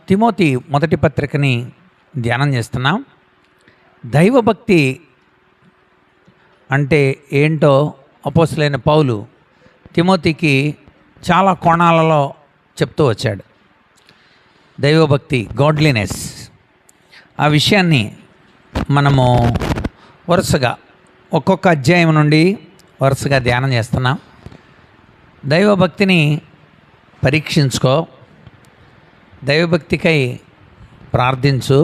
Timothy మొదటి పత్రికని ధ్యానం చేస్తున్నాం. దైవభక్తి అంటే ఏంటో అపోస్తలుడైన పౌలు తిమోతికి చాలా కోణాలలో చెప్తూ వచ్చాడు. దైవభక్తి, గాడ్లీనెస్, ఆ విషయాన్ని మనము వరుసగా ఒక్కొక్క అధ్యాయం నుండి వరుసగా ధ్యానం చేస్తున్నాం. దైవభక్తిని పరీక్షించుకో, దైవభక్తికై ప్రార్థించు,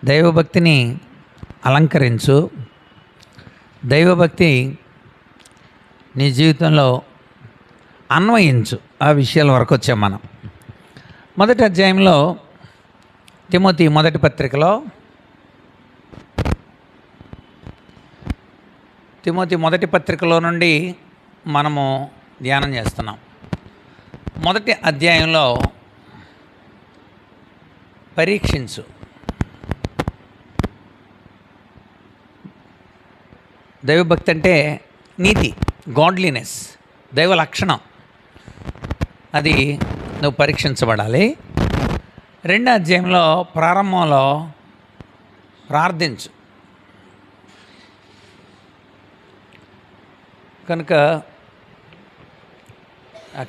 దైవభక్తిని అలంకరించు, దైవభక్తి నీ జీవితంలో అన్వయించు. ఆ విషయాల వరకు వచ్చాం మనం. మొదటి అధ్యాయంలో తిమోతి మొదటి పత్రికలో తిమోతి మొదటి పత్రికలో నుండి మనము ధ్యానం చేస్తున్నాం. మొదటి అధ్యాయంలో పరీక్షించు, దైవభక్తి అంటే నీతి, గాడ్లీనెస్, దైవ లక్షణం, అది నువ్వు పరీక్షించబడాలి. రెండో అధ్యాయంలో ప్రారంభంలో ప్రార్థించు. కనుక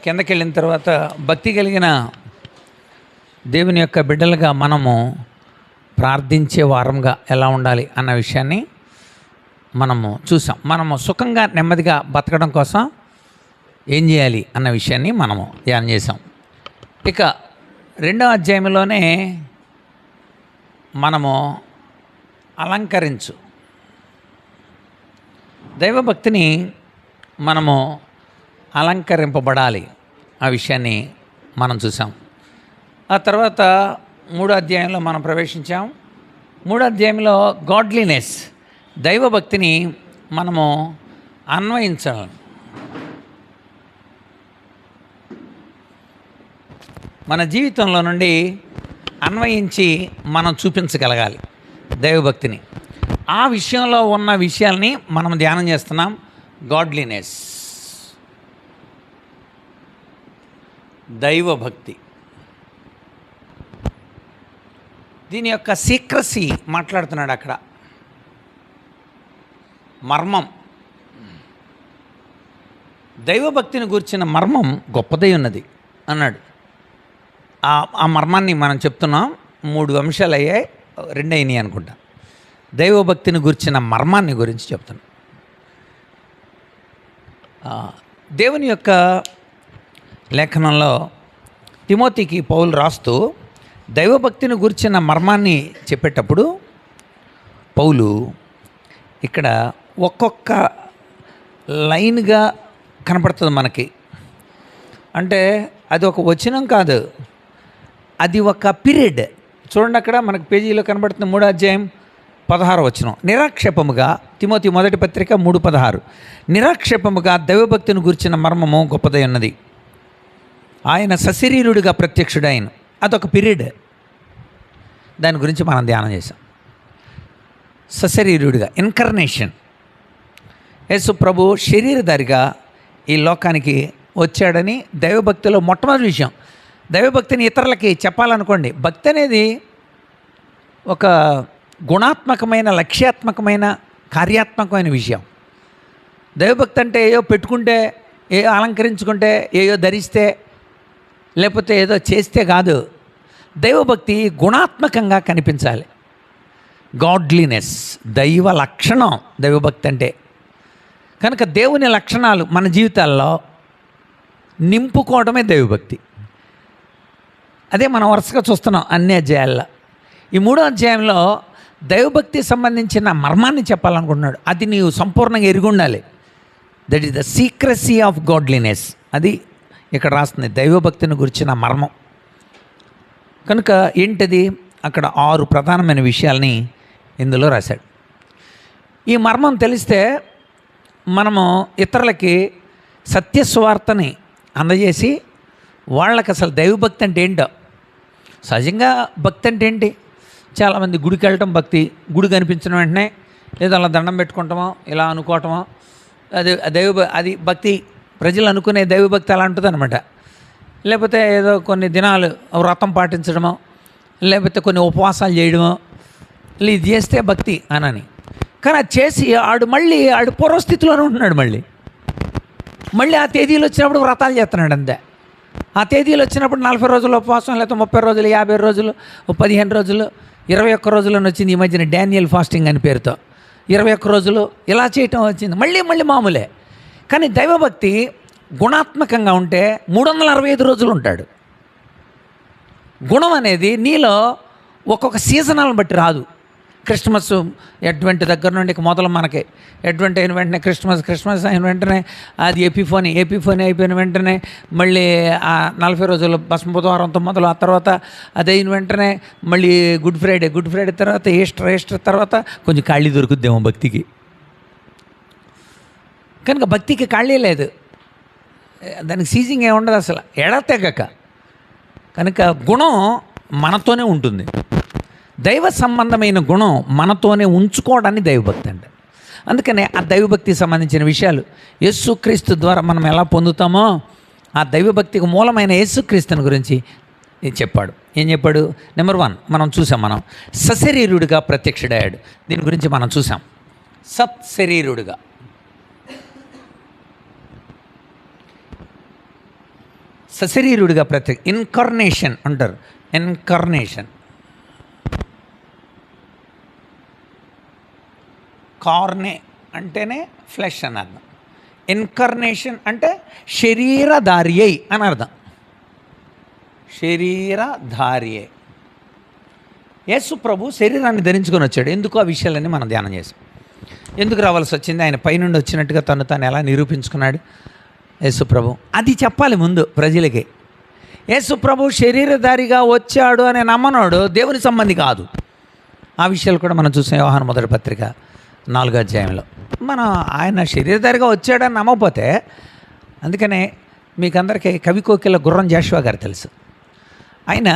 కిందకి వెళ్ళిన తర్వాత భక్తి కలిగిన దేవుని యొక్క బిడ్డలుగా మనము ప్రార్థించే వారంగా ఎలా ఉండాలి అన్న విషయాన్ని మనము చూసాం. మనము సుఖంగా నెమ్మదిగా బతకడం కోసం ఏం చేయాలి అన్న విషయాన్ని మనము ధ్యానం చేసాం. ఇక రెండవ అధ్యాయంలోనే మనము అలంకరించు, దైవభక్తిని మనము అలంకరింపబడాలి, ఆ విషయాన్ని మనం చూసాం. ఆ తర్వాత మూడో అధ్యాయంలో మనం ప్రవేశించాం. మూడో అధ్యాయంలో గాడ్లీనెస్, దైవభక్తిని మనము అన్వయించాలి. మన జీవితంలో నుండి అన్వయించి మనం చూపించగలగాలి దైవభక్తిని. ఆ విషయంలో ఉన్న విషయాల్ని మనం ధ్యానం చేస్తున్నాం. గాడ్లీనెస్, దైవభక్తి, దీని యొక్క సీక్రసీ మాట్లాడుతున్నాడు అక్కడ. మర్మం, దైవభక్తిని గురించిన మర్మం గొప్పదై ఉన్నది అన్నాడు. ఆ మర్మాన్ని మనం చెప్తున్నాం. 3 అంశాలు అయ్యాయి, 2 అయినాయి అనుకుంటా. దైవభక్తిని గురించిన మర్మాన్ని గురించి చెప్తున్నాం. దేవుని యొక్క లేఖనంలో తిమోతికి పౌలు రాస్తూ దైవభక్తిని గురించిన మర్మాన్ని చెప్పేటప్పుడు పౌలు ఇక్కడ ఒక్కొక్క లైన్గా కనపడుతుంది మనకి. అంటే అది ఒక వచనం కాదు, అది ఒక పీరియడ్. చూడండి, అక్కడ మనకు పేజీలో కనబడుతుంది 3వ అధ్యాయం 16వ వచనం. నిరాక్షేపముగా, తిమోతి మొదటి పత్రిక 3:16, నిరాక్షేపముగా దైవభక్తిని గురించిన మర్మము గొప్పదై ఉన్నది. ఆయన సశరీరుడిగా ప్రత్యక్షుడైన, అదొక పీరియడ్. దాని గురించి మనం ధ్యానం చేసాం. సశరీరుడిగా, ఇన్కర్నేషన్, యేసు ప్రభు శరీరధారిగా ఈ లోకానికి వచ్చాడని దైవభక్తిలో మొట్టమొదటి విషయం. దైవభక్తిని ఇతరులకి చెప్పాలనుకోండి. భక్తి అనేది ఒక గుణాత్మకమైన, లక్ష్యాత్మకమైన, కార్యాత్మకమైన విషయం. దైవభక్తి అంటే ఏదో పెట్టుకుంటే, ఏదో అలంకరించుకుంటే, ఏదో ధరిస్తే, లేకపోతే ఏదో చేస్తే కాదు. దైవభక్తి గుణాత్మకంగా కనిపించాలి. గాడ్లీనెస్, దైవ లక్షణం దైవభక్తి అంటే. కనుక దేవుని లక్షణాలు మన జీవితాల్లో నింపుకోవడమే దైవభక్తి. అదే మనం వరుసగా చూస్తున్నాం అన్ని అధ్యాయాల్లో. ఈ 3వ అధ్యాయంలో దైవభక్తి సంబంధించిన మర్మాన్ని చెప్పాలనుకుంటున్నాడు. అది నీవు సంపూర్ణంగా ఎరిగి ఉండాలి. That is the secrecy of godliness. అది ఇక్కడ రాస్తుంది, దైవభక్తిని గురించిన మర్మం. కనుక ఏంటది? అక్కడ 6 ప్రధానమైన విషయాల్ని ఇందులో రాశాడు. ఈ మర్మం తెలిస్తే మనము ఇతరులకి సత్యస్వార్తని అందజేసి వాళ్ళకి అసలు దైవభక్తి అంటే ఏంటో, సహజంగా భక్తి అంటే ఏంటి? చాలామంది గుడికి వెళ్ళటం భక్తి, గుడి కనిపించిన వెంటనే లేదా అలా దండం పెట్టుకుంటామో, ఇలా అనుకోవటమో, అది అది భక్తి. ప్రజలు అనుకునే దైవభక్తి అలా ఉంటుంది అనమాట. లేకపోతే ఏదో కొన్ని దినాలు వ్రతం పాటించడమో, లేకపోతే కొన్ని ఉపవాసాలు చేయడమో, ఇది చేస్తే భక్తి అనని. కానీ అది చేసి ఆడు పూర్వస్థితిలోనే ఉంటున్నాడు. మళ్ళీ ఆ తేదీలు వచ్చినప్పుడు వ్రతాలు చేస్తున్నాడు అంతే. ఆ తేదీలు వచ్చినప్పుడు 40 రోజులు ఉపవాసం, లేకపోతే 30 రోజులు, 50 రోజులు, 15 రోజులు, 21 రోజులని వచ్చింది ఈ మధ్యన డానియల్ ఫాస్టింగ్ అని పేరుతో. 21 రోజులు ఇలా చేయటం వచ్చింది. మళ్ళీ మామూలే. కానీ దైవభక్తి గుణాత్మకంగా ఉంటే 365 రోజులు ఉంటాడు. గుణం అనేది నీలో ఒక్కొక్క సీజనాలను బట్టి రాదు. క్రిస్మస్ అడ్వెంట్ దగ్గర నుండి మొదలు మనకి అడ్వెంట్ అయిన వెంటనే క్రిస్మస్ అయిన వెంటనే అది ఎపిఫోనీ అయిపోయిన వెంటనే మళ్ళీ ఆ 40 రోజులు భస్మ బుధవారంతో మొదలు, ఆ తర్వాత అది అయిన వెంటనే మళ్ళీ గుడ్ ఫ్రైడే తర్వాత ఈస్టర్ తర్వాత కొంచెం ఖాళీ దొరుకుద్దేమో భక్తికి. కనుక భక్తికి ఖాళీ లేదు, దానికి సీజింగ్ ఏమి ఉండదు అసలు, ఎడతెగక. కనుక గుణం మనతోనే ఉంటుంది. దైవ సంబంధమైన గుణం మనతోనే ఉంచుకోవడాన్ని దైవభక్తి అంటే. అందుకనే ఆ దైవభక్తికి సంబంధించిన విషయాలు యేసుక్రీస్తు ద్వారా మనం ఎలా పొందుతామో ఆ దైవభక్తికి మూలమైన యేసుక్రీస్తుని గురించి చెప్పాడు. ఏం చెప్పాడు? నెంబర్ 1 మనం సశరీరుడిగా ప్రత్యక్షుడయ్యాడు. దీని గురించి మనం చూసాం. సత్శరీరుడిగా, సశరీరుడిగా ఇన్కార్నేషన్ అంటారు. ఇన్కార్నేషన్, కార్నే అంటేనే ఫ్లెష్ అని అర్థం. ఇన్కార్నేషన్ అంటే శరీరధారి అయి అని అర్థం. శరీరధారి అయి యేసు ప్రభు శరీరాన్ని ధరించుకొని వచ్చాడు. ఎందుకు? ఆ విషయాలన్నీ మనం ధ్యానం చేసాం. ఎందుకు రావాల్సి వచ్చింది? ఆయన పైనుండి వచ్చినట్టుగా తను ఎలా నిరూపించుకున్నాడు యేసు ప్రభు, అది చెప్పాలి ముందు ప్రజలకి. యేసు ప్రభు శరీరధారిగా వచ్చాడు అనే నమ్మనోడు దేవుని సంబంధి కాదు. ఆ విషయాలు కూడా మనం చూసాం యోహాను మొదటి పత్రిక 4వ అధ్యాయంలో. మనం ఆయన శరీరధారిగా వచ్చాడని నమ్మకపోతే, అందుకనే మీకు అందరికీ కవి కోకిల గుర్రం జాషువా గారు తెలుసు. ఆయన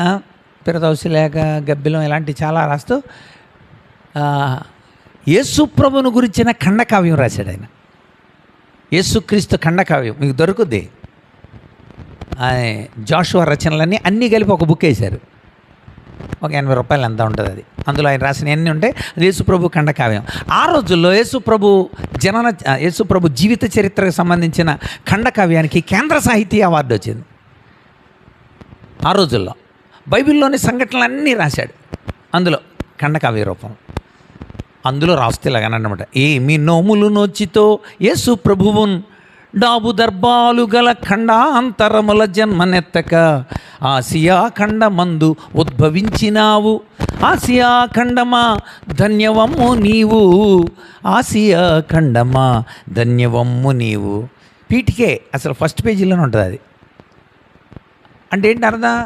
పిరదౌసి లేక గబ్బిలం ఇలాంటి చాలా రాస్తూ యేసు ప్రభువును గురించిన ఖండకావ్యం రాశాడు. ఆయన యేసుక్రీస్తు ఖండకావ్యం మీకు దొరుకుద్ది. జాషువా రచనలన్నీ అన్నీ కలిపి ఒక బుక్ వేశారు. ఒక 80 రూపాయలు ఎంత ఉంటుంది అది. అందులో ఆయన రాసిన ఎన్ని ఉంటాయి, అది యేసుప్రభు ఖండకావ్యం. ఆ రోజుల్లో యేసుప్రభు జీవిత చరిత్రకు సంబంధించిన ఖండకావ్యానికి కేంద్ర సాహితీ అవార్డు వచ్చింది. ఆ రోజుల్లో బైబిల్లోని సంఘటనలన్నీ రాశాడు అందులో ఖండకావ్య రూపం. అందులో రాస్తే ఇలాగనమాట, ఏమి నోములు నోచితో యేసు ప్రభువున్ డాబు దర్బాలు గల ఖండాంతరముల జన్మనెత్తక ఆసియా ఖండమందు ఉద్భవించినావు. ఆసియా ఖండమా ధన్యవమ్ము నీవు, ఆసియా ఖండమా ధన్యవమ్ము నీవు. పీటికే అసలు ఫస్ట్ పేజీలోనే ఉంటుంది అది. అంటే ఏంటి అర్థం?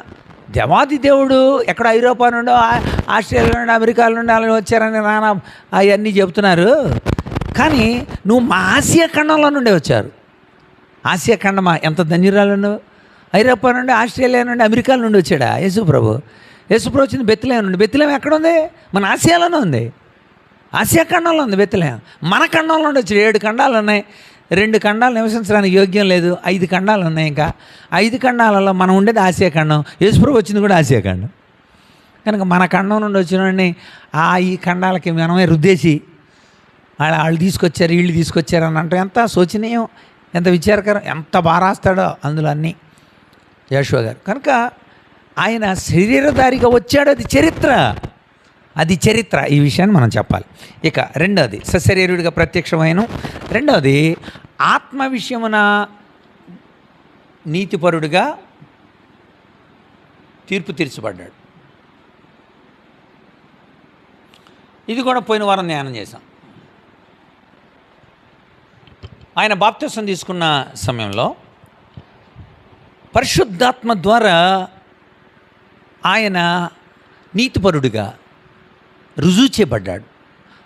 దేవాది దేవుడు ఎక్కడ ఐరోపా నుండో, ఆస్ట్రేలియా నుండి, అమెరికా నుండి అలా వచ్చారని నాన్న అవన్నీ చెబుతున్నారు. కానీ నువ్వు మా ఆసియా ఖండంలో నుండే వచ్చారు. ఆసియా ఖండమా ఎంత ధన్యురాలు నువ్వు. ఐరోపా నుండి, ఆస్ట్రేలియా నుండి, అమెరికా నుండి వచ్చాడా యేసుప్రభు? యేసుప్రభు వచ్చింది బెత్లెహేం నుండి. బెత్లెహేం ఎక్కడుంది? మన ఆసియాలోనే ఉంది. ఆసియా ఖండంలో ఉంది బెత్లెహేం. మన ఖండంలో నుండి వచ్చాడు. 7 ఖండాలు ఉన్నాయి. 2 ఖండాలు నివసించడానికి యోగ్యం లేదు. 5 ఖండాలు ఉన్నాయి. ఇంకా 5 ఖండాలలో మనం ఉండేది ఆసియా ఖండం. యేసుప్రభు వచ్చింది కూడా ఆసియా ఖండం. కనుక మన ఖండం నుండి వచ్చినోడిని ఈ ఖండాలకి మనమే రుద్దేసి వాళ్ళు తీసుకొచ్చారు, వీళ్ళు తీసుకొచ్చారు అని అంటే ఎంత శోచనీయం, ఎంత విచారకరం, ఎంత బాగా రాస్తాడో అందులో అన్నీ జాషువా గారు. కనుక ఆయన శరీరధారిగా వచ్చాడు. అది చరిత్ర. ఈ విషయాన్ని మనం చెప్పాలి. ఇక రెండవది సశరీరుడిగా ప్రత్యక్షమైన, రెండవది ఆత్మ విషయమున నీతిపరుడిగా తీర్పు తీర్చబడ్డాడు. ఇది కూడా పోయిన వారం ధ్యానం చేశాం. ఆయన బాప్తిసం తీసుకున్న సమయంలో పరిశుద్ధాత్మ ద్వారా ఆయన నీతిపరుడిగా రుజువు చేయబడ్డాడు.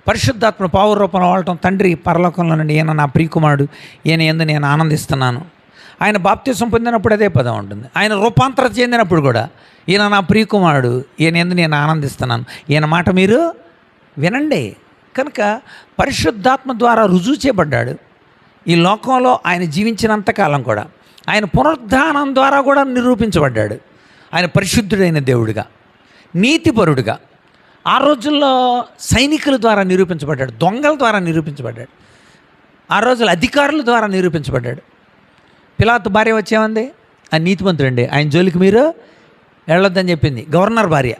పరిశుద్ధాత్మ పావు రూపంలో వాడటం, తండ్రి పరలోకంలో నుండి ఈయన నా ప్రియకుమారుడు, ఈయన యందు నేను ఆనందిస్తున్నాను. ఆయన బాప్తిసం పొందినప్పుడు అదే పదం ఉంటుంది. ఆయన రూపాంతరం చెందినప్పుడు కూడా ఈయన నా ప్రియకుమారుడు, ఈయన యందు నేను ఆనందిస్తున్నాను, ఈయన మాట మీరు వినండి. కనుక పరిశుద్ధాత్మ ద్వారా రుజువు చేయబడ్డాడు. ఈ లోకంలో ఆయన జీవించినంతకాలం కూడా ఆయన పునరుద్ధానం ద్వారా కూడా నిరూపించబడ్డాడు. ఆయన పరిశుద్ధుడైన దేవుడిగా, నీతిపరుడుగా. ఆ రోజుల్లో సైనికుల ద్వారా నిరూపించబడ్డాడు, దొంగల ద్వారా నిరూపించబడ్డాడు, ఆ రోజుల్లో అధికారుల ద్వారా నిరూపించబడ్డాడు. పిలాతు భార్య వచ్చేమంది, ఆయన నీతిమంతుడండి, ఆయన జోలికి మీరు వెళ్ళొద్దని చెప్పింది గవర్నర్ భార్య.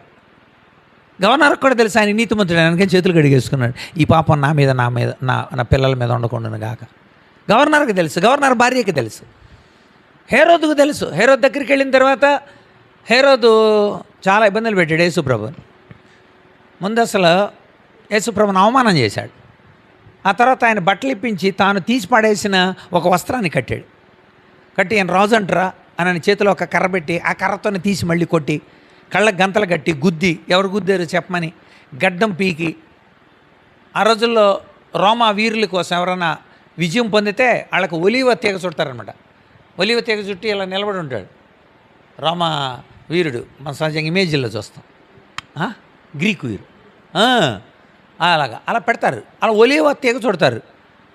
గవర్నర్కి కూడా తెలుసు ఆయన నీతిమంతుడు, ఆయనకని చేతులు కడిగేసుకున్నాడు, ఈ పాపం నా మీద నా పిల్లల మీద ఉండకుండా గాక. గవర్నర్కి తెలుసు, గవర్నర్ భార్యకి తెలుసు, హేరోదుకు తెలుసు. హేరోదు దగ్గరికి వెళ్ళిన తర్వాత హేరోదు చాలా ఇబ్బందులు పెట్టాడు యేసుప్రభుని. ముందు అసలు యేసుప్రభుని అవమానం చేశాడు. ఆ తర్వాత ఆయన బట్టలు ఇప్పించి తాను తీసి పడేసిన ఒక వస్త్రాన్ని కట్టాడు. కట్టి ఆయన రాజు అంటారా అని చేతిలో ఒక కర్ర పెట్టి ఆ కర్రతోనే తీసి మళ్ళీ కొట్టి కళ్ళకు గంతలు కట్టి గుద్ది, ఎవరు గుద్దారు చెప్పమని గడ్డం పీకి. ఆ రోజుల్లో రోమా వీరుల కోసం ఎవరైనా విజయం పొందితే వాళ్ళకు ఒలీవ తీగ చుడతారనమాట. ఒలీవ తీగ చుట్టి ఇలా నిలబడి ఉంటాడు రోమా వీరుడు. మన సహజంగా ఇమేజ్లో చూస్తాం, గ్రీకు వీరు అలా పెడతారు, అలా ఒలీవ తీగ చుడతారు.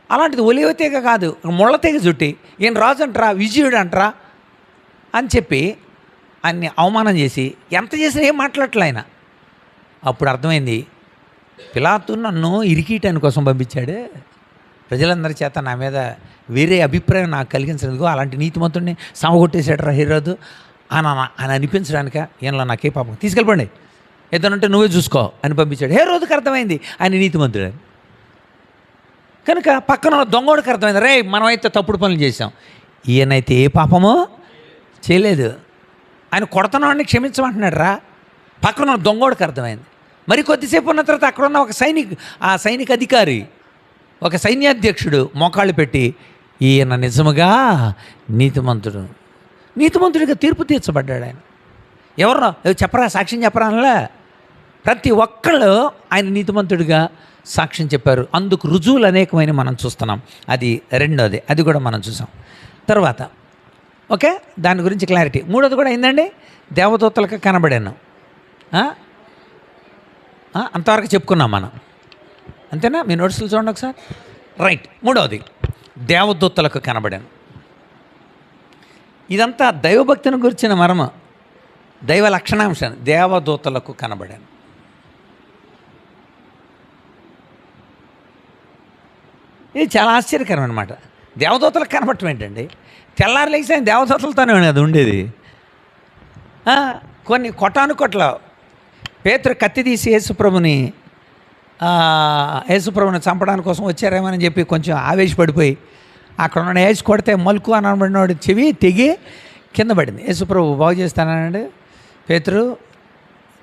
అలాంటిది ఒలీవ తీగ కాదు, ముళ్ళ తీగ చుట్టి ఈయన రాజు అంటారా, విజయుడు అంటారా అని చెప్పి ఆయన్ని అవమానం చేసి ఎంత చేసినా ఏం మాట్లాడట్లే ఆయన. అప్పుడు అర్థమైంది, పిలాతు నన్ను ఇరికీయటాని కోసం పంపించాడు, ప్రజలందరి చేత నా మీద వేరే అభిప్రాయం నాకు కలిగించినందుకు అలాంటి నీతిమంతుడిని సమగొట్టేశాడు రా హేరోదు అని అనిపించడానిక, ఈయనలో నాకే పాపం, తీసుకెళ్ళిపోండి, ఏదనంటే నువ్వే చూసుకో అని పంపించాడు. హేరోదుకు అర్థమైంది ఆయన నీతిమంతుడు అని. కనుక పక్కన దొంగోడికి అర్థమైంది, రే మనమైతే తప్పుడు పనులు చేసాం, ఈయనైతే ఏ పాపమో చేయలేదు, ఆయన కొడతనాన్ని క్షమించమంటున్నాడు రా. పక్కన దొంగోడికి అర్థమైంది. మరి కొద్దిసేపు ఉన్న తర్వాత అక్కడ ఉన్న ఆ సైనిక అధికారి, ఒక సైన్యాధ్యక్షుడు మోకాళ్ళు పెట్టి, ఈయన నిజముగా నీతిమంతుడిగా తీర్పు తీర్చబడ్డాడు. ఆయన ఎవరో చెప్పరా, సాక్ష్యం చెప్పరా అనలే, ప్రతి ఒక్కళ్ళు ఆయన నీతిమంతుడిగా సాక్ష్యం చెప్పారు. అందుకు రుజువులు అనేకమైన మనం చూస్తున్నాం. అది రెండోది, అది కూడా మనం చూసాం. తర్వాత ఓకే, దాని గురించి క్లారిటీ. మూడోది కూడా అయిందండి, దేవదూతలకు కనబడాను. అంతవరకు చెప్పుకున్నాం మనం, అంతేనా? మీ నోట్స్లు చూడండి ఒకసారి. రైట్, మూడవది దేవదూతలకు కనబడాను. ఇదంతా దైవభక్తిని గురించిన మర్మ, దైవ లక్షణాంశాన్ని. దేవదూతలకు కనబడాను. ఇది చాలా ఆశ్చర్యకరం అనమాట. దేవదూతలకు కనబడటం ఏంటండి? తెల్లారి లేచి ఆయన దేవదూతలతోనే అది ఉండేది. కొన్ని కొట్ల పేతురు కత్తి తీసి యేసుప్రభుని చంపడానికి కోసం వచ్చారేమని చెప్పి కొంచెం ఆవేశపడిపోయి అక్కడ ఉన్న వేసి కొడితే మలుకు అని అనబడినవాడు చెవి తెగి కింద పడింది. యేసుప్రభు బాగు చేస్తానండి, పేతురు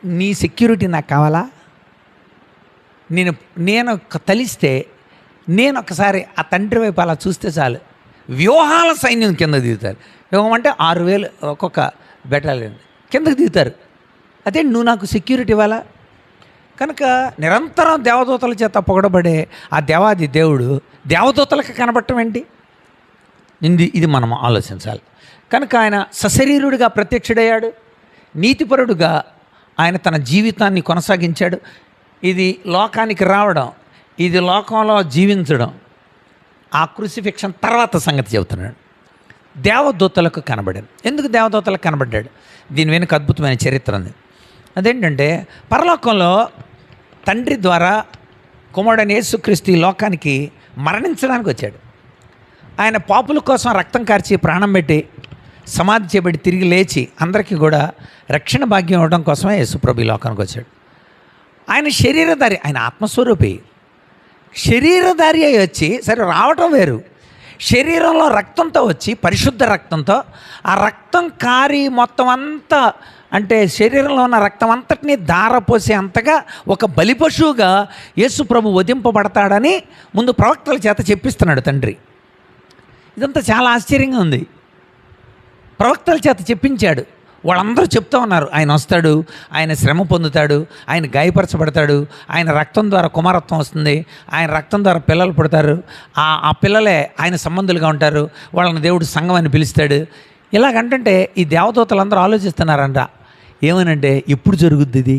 నీ సెక్యూరిటీ నాకు కావాలా, నేను తలిస్తే నేను ఒకసారి ఆ తండ్రి వైపు అలా చూస్తే చాలు, వ్యూహాల సైన్యం కింద దిగుతారు. వ్యూహం అంటే 6,000 ఒక్కొక్క బెటాలియన్ కిందకు దిగుతారు. అదే నువ్వు నాకు సెక్యూరిటీ ఇవ్వాలా? కనుక నిరంతరం దేవదూతల చేత పొగడబడే ఆ దేవాది దేవుడు దేవదూతలకు కనబడటం ఏంటి? ఇది మనం ఆలోచించాలి. కనుక ఆయన సశరీరుడిగా ప్రత్యక్షుడయ్యాడు, నీతిపరుడుగా ఆయన తన జీవితాన్ని కొనసాగించాడు. ఇది లోకానికి రావడం, ఇది లోకంలో జీవించడం, ఆ క్రూసిఫిక్షన్ తర్వాత సంగతి చెబుతున్నాడు. దేవదూతలకు కనబడాడు. ఎందుకు దేవదూతలకు కనబడ్డాడు? దీని వెనుక అద్భుతమైన చరిత్ర ఉంది. అదేంటంటే పరలోకంలో తండ్రి ద్వారా కుమారుడైన యేసుక్రీస్తు లోకానికి మరణించడానికి వచ్చాడు. ఆయన పాపుల కోసం రక్తం కార్చి ప్రాణం పెట్టి సమాధి చేయబడి తిరిగి లేచి అందరికీ కూడా రక్షణ భాగ్యం ఇవ్వడం కోసమే యేసుప్రభు లోకానికి వచ్చాడు. ఆయన శరీరధారి, ఆయన ఆత్మస్వరూపి. శరీరధారి అయి వచ్చి సరే రావటం వేరు, శరీరంలో రక్తంతో వచ్చి పరిశుద్ధ రక్తంతో ఆ రక్తం కారి మొత్తం అంతా, అంటే శరీరంలో ఉన్న రక్తం అంతటినీ ధారపోసే అంతగా ఒక బలిపశువుగా యేసుప్రభు వధింపబడతాడని ముందు ప్రవక్తల చేత చెప్పిస్తున్నాడు తండ్రి. ఇదంతా చాలా ఆశ్చర్యంగా ఉంది. ప్రవక్తల చేత చెప్పించాడు. వాళ్ళందరూ చెప్తూ ఉన్నారు, ఆయన వస్తాడు, ఆయన శ్రమ పొందుతాడు, ఆయన గాయపరచబడతాడు, ఆయన రక్తం ద్వారా కుమారత్వం వస్తుంది, ఆయన రక్తం ద్వారా పిల్లలు పుడతారు, ఆ పిల్లలే ఆయన సంబంధులుగా ఉంటారు, వాళ్ళని దేవుడు సంఘం అని పిలుస్తాడు. ఇలాగంటే ఈ దేవదూతలందరూ ఆలోచిస్తున్నారంట, ఏమనంటే ఎప్పుడు జరుగుద్ది ఇది?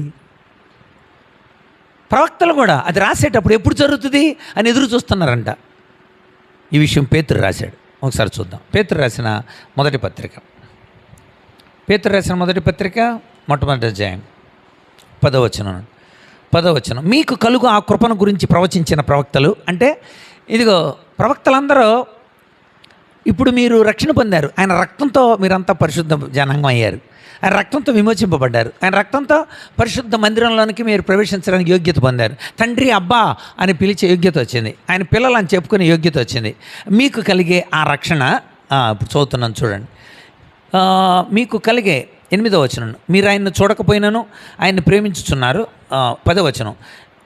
ప్రవక్తలు కూడా అది రాసేటప్పుడు ఎప్పుడు జరుగుతుంది అని ఎదురు చూస్తున్నారంట. ఈ విషయం పేతురు రాశాడు. ఒకసారి చూద్దాం. పేతురు రాసిన మొదటి పత్రిక మొట్టమొదటి అధ్యాయం 10వ వచనం. మీకు కలుగు ఆ కృపను గురించి ప్రవచించిన ప్రవక్తలు, అంటే ఇదిగో ప్రవక్తలందరూ ఇప్పుడు మీరు రక్షణ పొందారు, ఆయన రక్తంతో మీరంతా పరిశుద్ధ జనాంగం అయ్యారు, ఆయన రక్తంతో విమోచింపబడ్డారు, ఆయన రక్తంతో పరిశుద్ధ మందిరంలోనికి మీరు ప్రవేశించడానికి యోగ్యత పొందారు, తండ్రి అబ్బా అని పిలిచే యోగ్యత వచ్చింది, ఆయన పిల్లలు అని చెప్పుకునే యోగ్యత వచ్చింది. మీకు కలిగే ఆ రక్షణ ఇప్పుడు చదువుతున్నాను చూడండి. మీకు కలిగే 8వ వచనం, మీరు ఆయన్ని చూడకపోయినను ఆయన్ని ప్రేమించుచున్నారు. 10వ వచనం,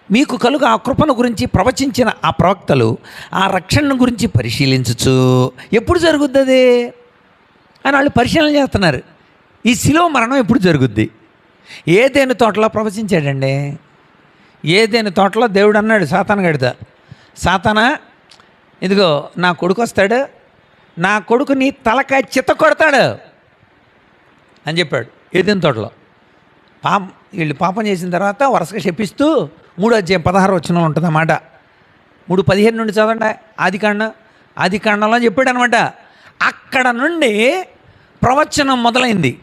మీకు కలుగు ఆ కృపను గురించి ప్రవచించిన ఆ ప్రవక్తలు ఆ రక్షణను గురించి పరిశీలించచ్చు. ఎప్పుడు జరుగుద్ది అది అని వాళ్ళు పరిశీలన చేస్తున్నారు. ఈ శిలువ మరణం ఎప్పుడు జరుగుద్ది? ఏదైనా తోటలో ప్రవచించాడండి. ఏదైనా తోటలో దేవుడు అన్నాడు సాతానుగాడితో, సాతానా ఇదిగో నా కొడుకు వస్తాడు, నా కొడుకు నీ తలకాయ చిత్త కొడతాడు అని చెప్పాడు. ఏదైనా తోటలో వీళ్ళు పాపం చేసిన తర్వాత వరుసగా శపిస్తూ 3వ అధ్యాయం 16వ వచనంలో ఉంటుంది అన్నమాట. 3:15 నుండి చదవండి. ఆదికాండంలో చెప్పాడు అనమాట. అక్కడ నుండి ప్రవచనం మొదలైంది.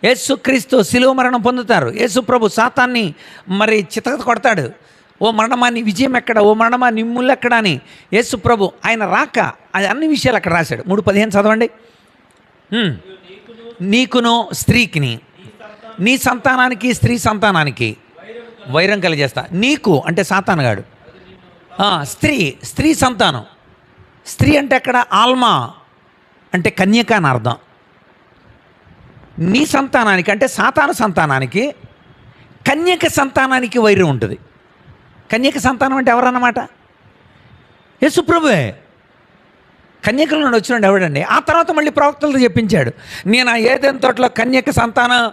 యేసుక్రీస్తు శిలువ మరణం పొందుతారు, యేసు ప్రభు సాతాన్ని మరి చితక కొడతాడు. ఓ మరణమా నీ విజయం ఎక్కడ, ఓ మరణమా నీ ముళ్ళు ఎక్కడ అని యేసు ప్రభు ఆయన రాక అది అన్ని విషయాలు అక్కడ రాశాడు. 3:15 చదవండి. నీకును స్త్రీకిని, నీ సంతానానికి స్త్రీ సంతానానికి వైరం కలిగేస్తా. నీకు అంటే సాతానుగాడు, స్త్రీ సంతానం. స్త్రీ అంటే అక్కడ ఆల్మా అంటే కన్యక అని అర్థం. నీ సంతానానికి అంటే సాతాను సంతానానికి, కన్యక సంతానానికి వైరం ఉంటుంది. కన్యక సంతానం అంటే ఎవరన్నమాట? యేసుప్రభువే. కన్యకల నుండి వచ్చినాడు ఎవడండి? ఆ తర్వాత మళ్ళీ ప్రవక్తలతో చెప్పించాడు, నేను ఆ ఏదైనా తోటలో కన్యక సంతానం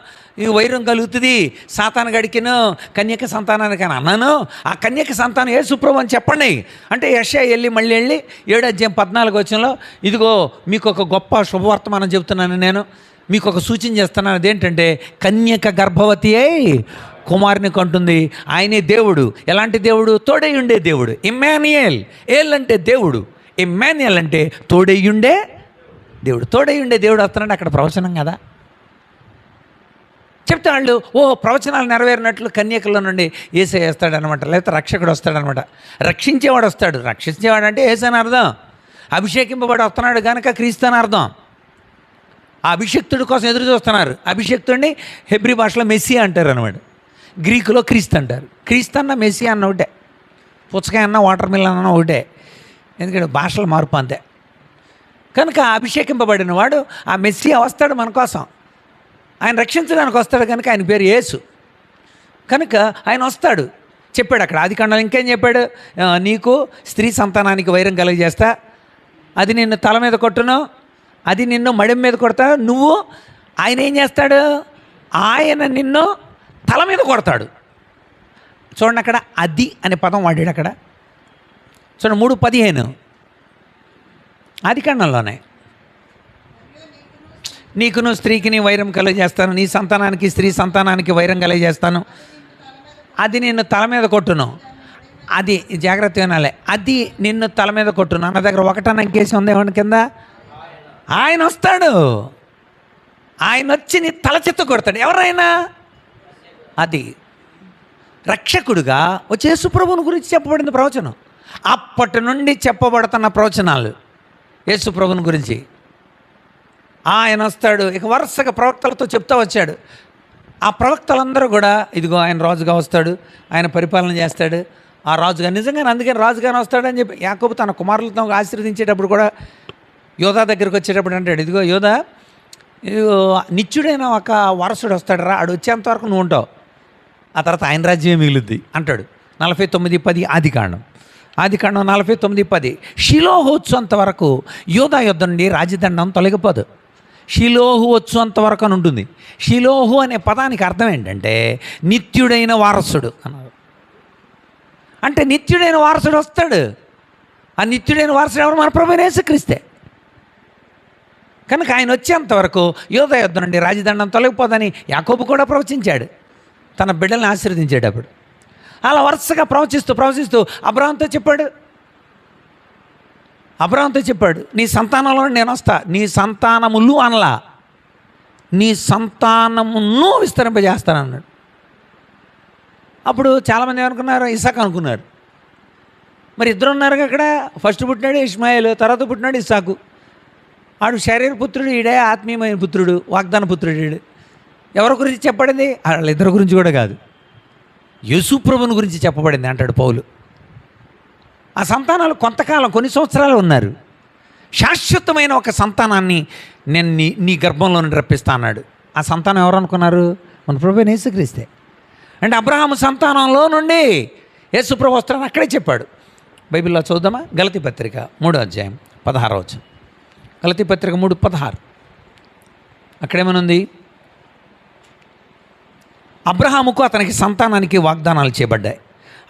ఈ వైరం కలుగుతుంది సాతాను గడికిను కన్యక సంతానానికి అని అన్నాను. ఆ కన్యక సంతానం యేసుప్రభు అని చెప్పండి అంటే యెషయా మళ్ళీ వెళ్ళి 7వ అధ్యాయం 14వ వచనంలో ఇదిగో మీకు ఒక గొప్ప శుభవర్తమానం చెబుతున్నాను, నేను మీకు ఒక సూచన చేస్తున్నాను. అదేంటంటే కన్యక గర్భవతి అయి కుమారుని కంటుంది, ఆయనే దేవుడు. ఎలాంటి దేవుడు? తోడై దేవుడు. ఇమ్మాన్యుయేల్. ఏల్ అంటే దేవుడు, ఇమ్మాన్యుయేల్ అంటే తోడయ్యుండే దేవుడు. తోడయ్యుండే దేవుడు వస్తున్నాడు. అక్కడ ప్రవచనం కదా చెప్తే వాళ్ళు ప్రవచనాలు నెరవేరినట్లు కన్యకల నుండి యేసయ్య వస్తాడనమాట, లేకపోతే రక్షకుడు వస్తాడనమాట. రక్షించేవాడు వస్తాడు. రక్షించేవాడు అంటే యేసు అని అర్థం. అభిషేకింపబడి వస్తున్నాడు కనుక క్రీస్తు అని అర్థం. ఆ అభిషక్తుడి కోసం ఎదురు చూస్తున్నారు. అభిషక్తుడిని హెబ్రీ భాషలో మెస్సియా అంటారు అనమాట, గ్రీకులో క్రీస్తు అంటారు. క్రీస్తు అన్న మెస్సియా అన్న ఒకటే, పుచ్చకాయ అన్న వాటర్ మిలన్ అన్న ఒకటే, ఎందుకంటే భాషల మార్పు అంతే. కనుక అభిషేకింపబడిన వాడు ఆ మెస్సియా వస్తాడు మన కోసం, ఆయన రక్షించడానికి వస్తాడు కనుక ఆయన పేరు యేసు. కనుక ఆయన వస్తాడు చెప్పాడు అక్కడ ఆదికాండంలో. ఇంకేం చెప్పాడు? నీకు స్త్రీ సంతానానికి వైరం కలుగజేస్తా, అది నిన్ను తల మీద కొట్టును, అది నిన్ను మడిం మీద కొడతా. నువ్వు ఆయన ఏం చేస్తాడు? ఆయన నిన్ను తల మీద కొడతాడు. చూడండి అక్కడ అది అనే పదం వాడాడు అక్కడ. చూడండి 3:15 ఆదికాండంలోనే. నీకును స్త్రీకిని వైరం కలుగజేస్తాను, నీ సంతానానికి స్త్రీ సంతానానికి వైరం కలుగజేస్తాను, అది నిన్ను తల మీద కొట్టును. అది జాగ్రత్త వినాలి. అది నిన్ను తల మీద కొట్టును అన్న దగ్గర ఒకటన్న ఇంకేసి ఉంది ఏమన్నా కింద. ఆయన వస్తాడు, ఆయన వచ్చి నీ తల చెత్త కొడతాడు. ఎవరైనా అది రక్షకుడుగా వచ్చి యేసుప్రభుని గురించి చెప్పబడింది ప్రవచనం. అప్పటి నుండి చెప్పబడుతున్న ప్రవచనాలు యేసుప్రభుని గురించి. ఆయన వస్తాడు. ఇక వరుసగా ప్రవక్తలతో చెప్తా వచ్చాడు. ఆ ప్రవక్తలందరూ కూడా ఇదిగో ఆయన రాజుగా వస్తాడు, ఆయన పరిపాలన చేస్తాడు. ఆ రాజుగా నిజంగానే అందుకని రాజుగానే వస్తాడని చెప్పి యాకోబు తన కుమారులతో ఆశీర్వదించేటప్పుడు కూడా యోధా దగ్గరికి వచ్చేటప్పుడు అంటాడు, ఇదిగో యోధా, ఇదిగో నిత్యుడైన ఒక వారసుడు వస్తాడు రా, ఆడు వచ్చేంతవరకు నువ్వు ఉంటావు, ఆ తర్వాత ఆయన రాజ్యమే మిగులుద్ది అంటాడు. 49:10 ఆదికాండం 49:10. షిలోహు వచ్చేంత వరకు యోధా యుద్ధ నుండి రాజదండం తొలగిపోదు. షిలోహు వచ్చేంత వరకు అని ఉంటుంది. షిలోహు అనే పదానికి అర్థం ఏంటంటే నిత్యుడైన వారసుడు అన్నారు. అంటే నిత్యుడైన వారసుడు వస్తాడు. ఆ నిత్యుడైన వారసుడు ఎవరు? మన ప్రభువైన యేసుక్రీస్తే. కనుక ఆయన వచ్చేంతవరకు యోధా యుద్ధం నుండి రాజదండం తొలగిపోదని యాకోబు కూడా ప్రవచించాడు, తన బిడ్డల్ని ఆశీర్వదించేటప్పుడు. అలా వరుసగా ప్రవచిస్తూ అబ్రహాంతో చెప్పాడు, అబ్రహాంతో చెప్పాడు, నీ సంతానంలో నేను వస్తా, నీ సంతానములు అనలా, నీ సంతానమును విస్తరింపజేస్తానన్నాడు. అప్పుడు చాలామంది ఏమనుకున్నారు, ఇసాక్ అనుకున్నారు. మరి ఇద్దరు ఉన్నారు అక్కడ, ఫస్ట్ పుట్టినాడు ఇష్మాయేలు, తర్వాత పుట్టినాడు ఇస్సాకు. ఆడు శరీర పుత్రుడు, ఈడే ఆత్మీయమైన పుత్రుడు, వాగ్దాన పుత్రుడు ఈడు. ఎవరి గురించి చెప్పబడింది? వాళ్ళిద్దరి గురించి కూడా కాదు, యేసు ప్రభువుని గురించి చెప్పబడింది అంటాడు పౌలు. ఆ సంతానాలు కొంతకాలం, కొన్ని సంవత్సరాలు ఉన్నారు. శాశ్వతమైన ఒక సంతానాన్ని నేను నీ గర్భంలో నుండి రప్పిస్తా అన్నాడు. ఆ సంతానం ఎవరు అనుకున్నారు? మన ప్రభువైన యేసుక్రీస్తే. అంటే అబ్రహాము సంతానంలో నుండి యేసు ప్రభు వస్తాడని అక్కడే చెప్పాడు. బైబిల్లో చూద్దామా? గలతీ పత్రిక 3వ అధ్యాయం 16వ వచనం. గలతీ పత్రిక 3:16 అక్కడేమనుంది? అబ్రహాముకు అతనికి సంతానానికి వాగ్దానాలు చేయబడ్డాయి.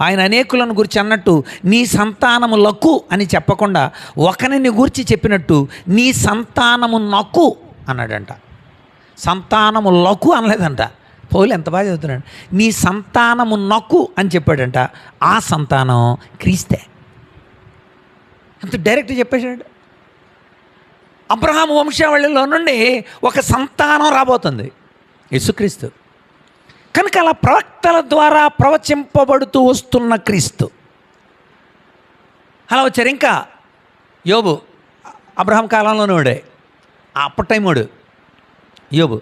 ఆయన అనేకులను గురించి అన్నట్టు నీ సంతానములకు అని చెప్పకుండా ఒకరిని గురించి చెప్పినట్టు నీ సంతానము నకు అన్నాడంట. సంతానములకు అనలేదంట. పౌలు ఎంత బాగా చదువుతున్నాడు. నీ సంతానము నకు అని చెప్పాడంట. ఆ సంతానం క్రీస్తే. ఎంత డైరెక్ట్ చెప్పేశాడు. అబ్రహాము వంశావళిలో నుండి ఒక సంతానం రాబోతుంది, యేసుక్రీస్తు. కనుక అలా ప్రవక్తల ద్వారా ప్రవచింపబడుతూ వస్తున్న క్రీస్తు అలా వచ్చారు. ఇంకా యోబు అబ్రహాం కాలంలోనే వాడే, అప్పటి టైముడు యోబు.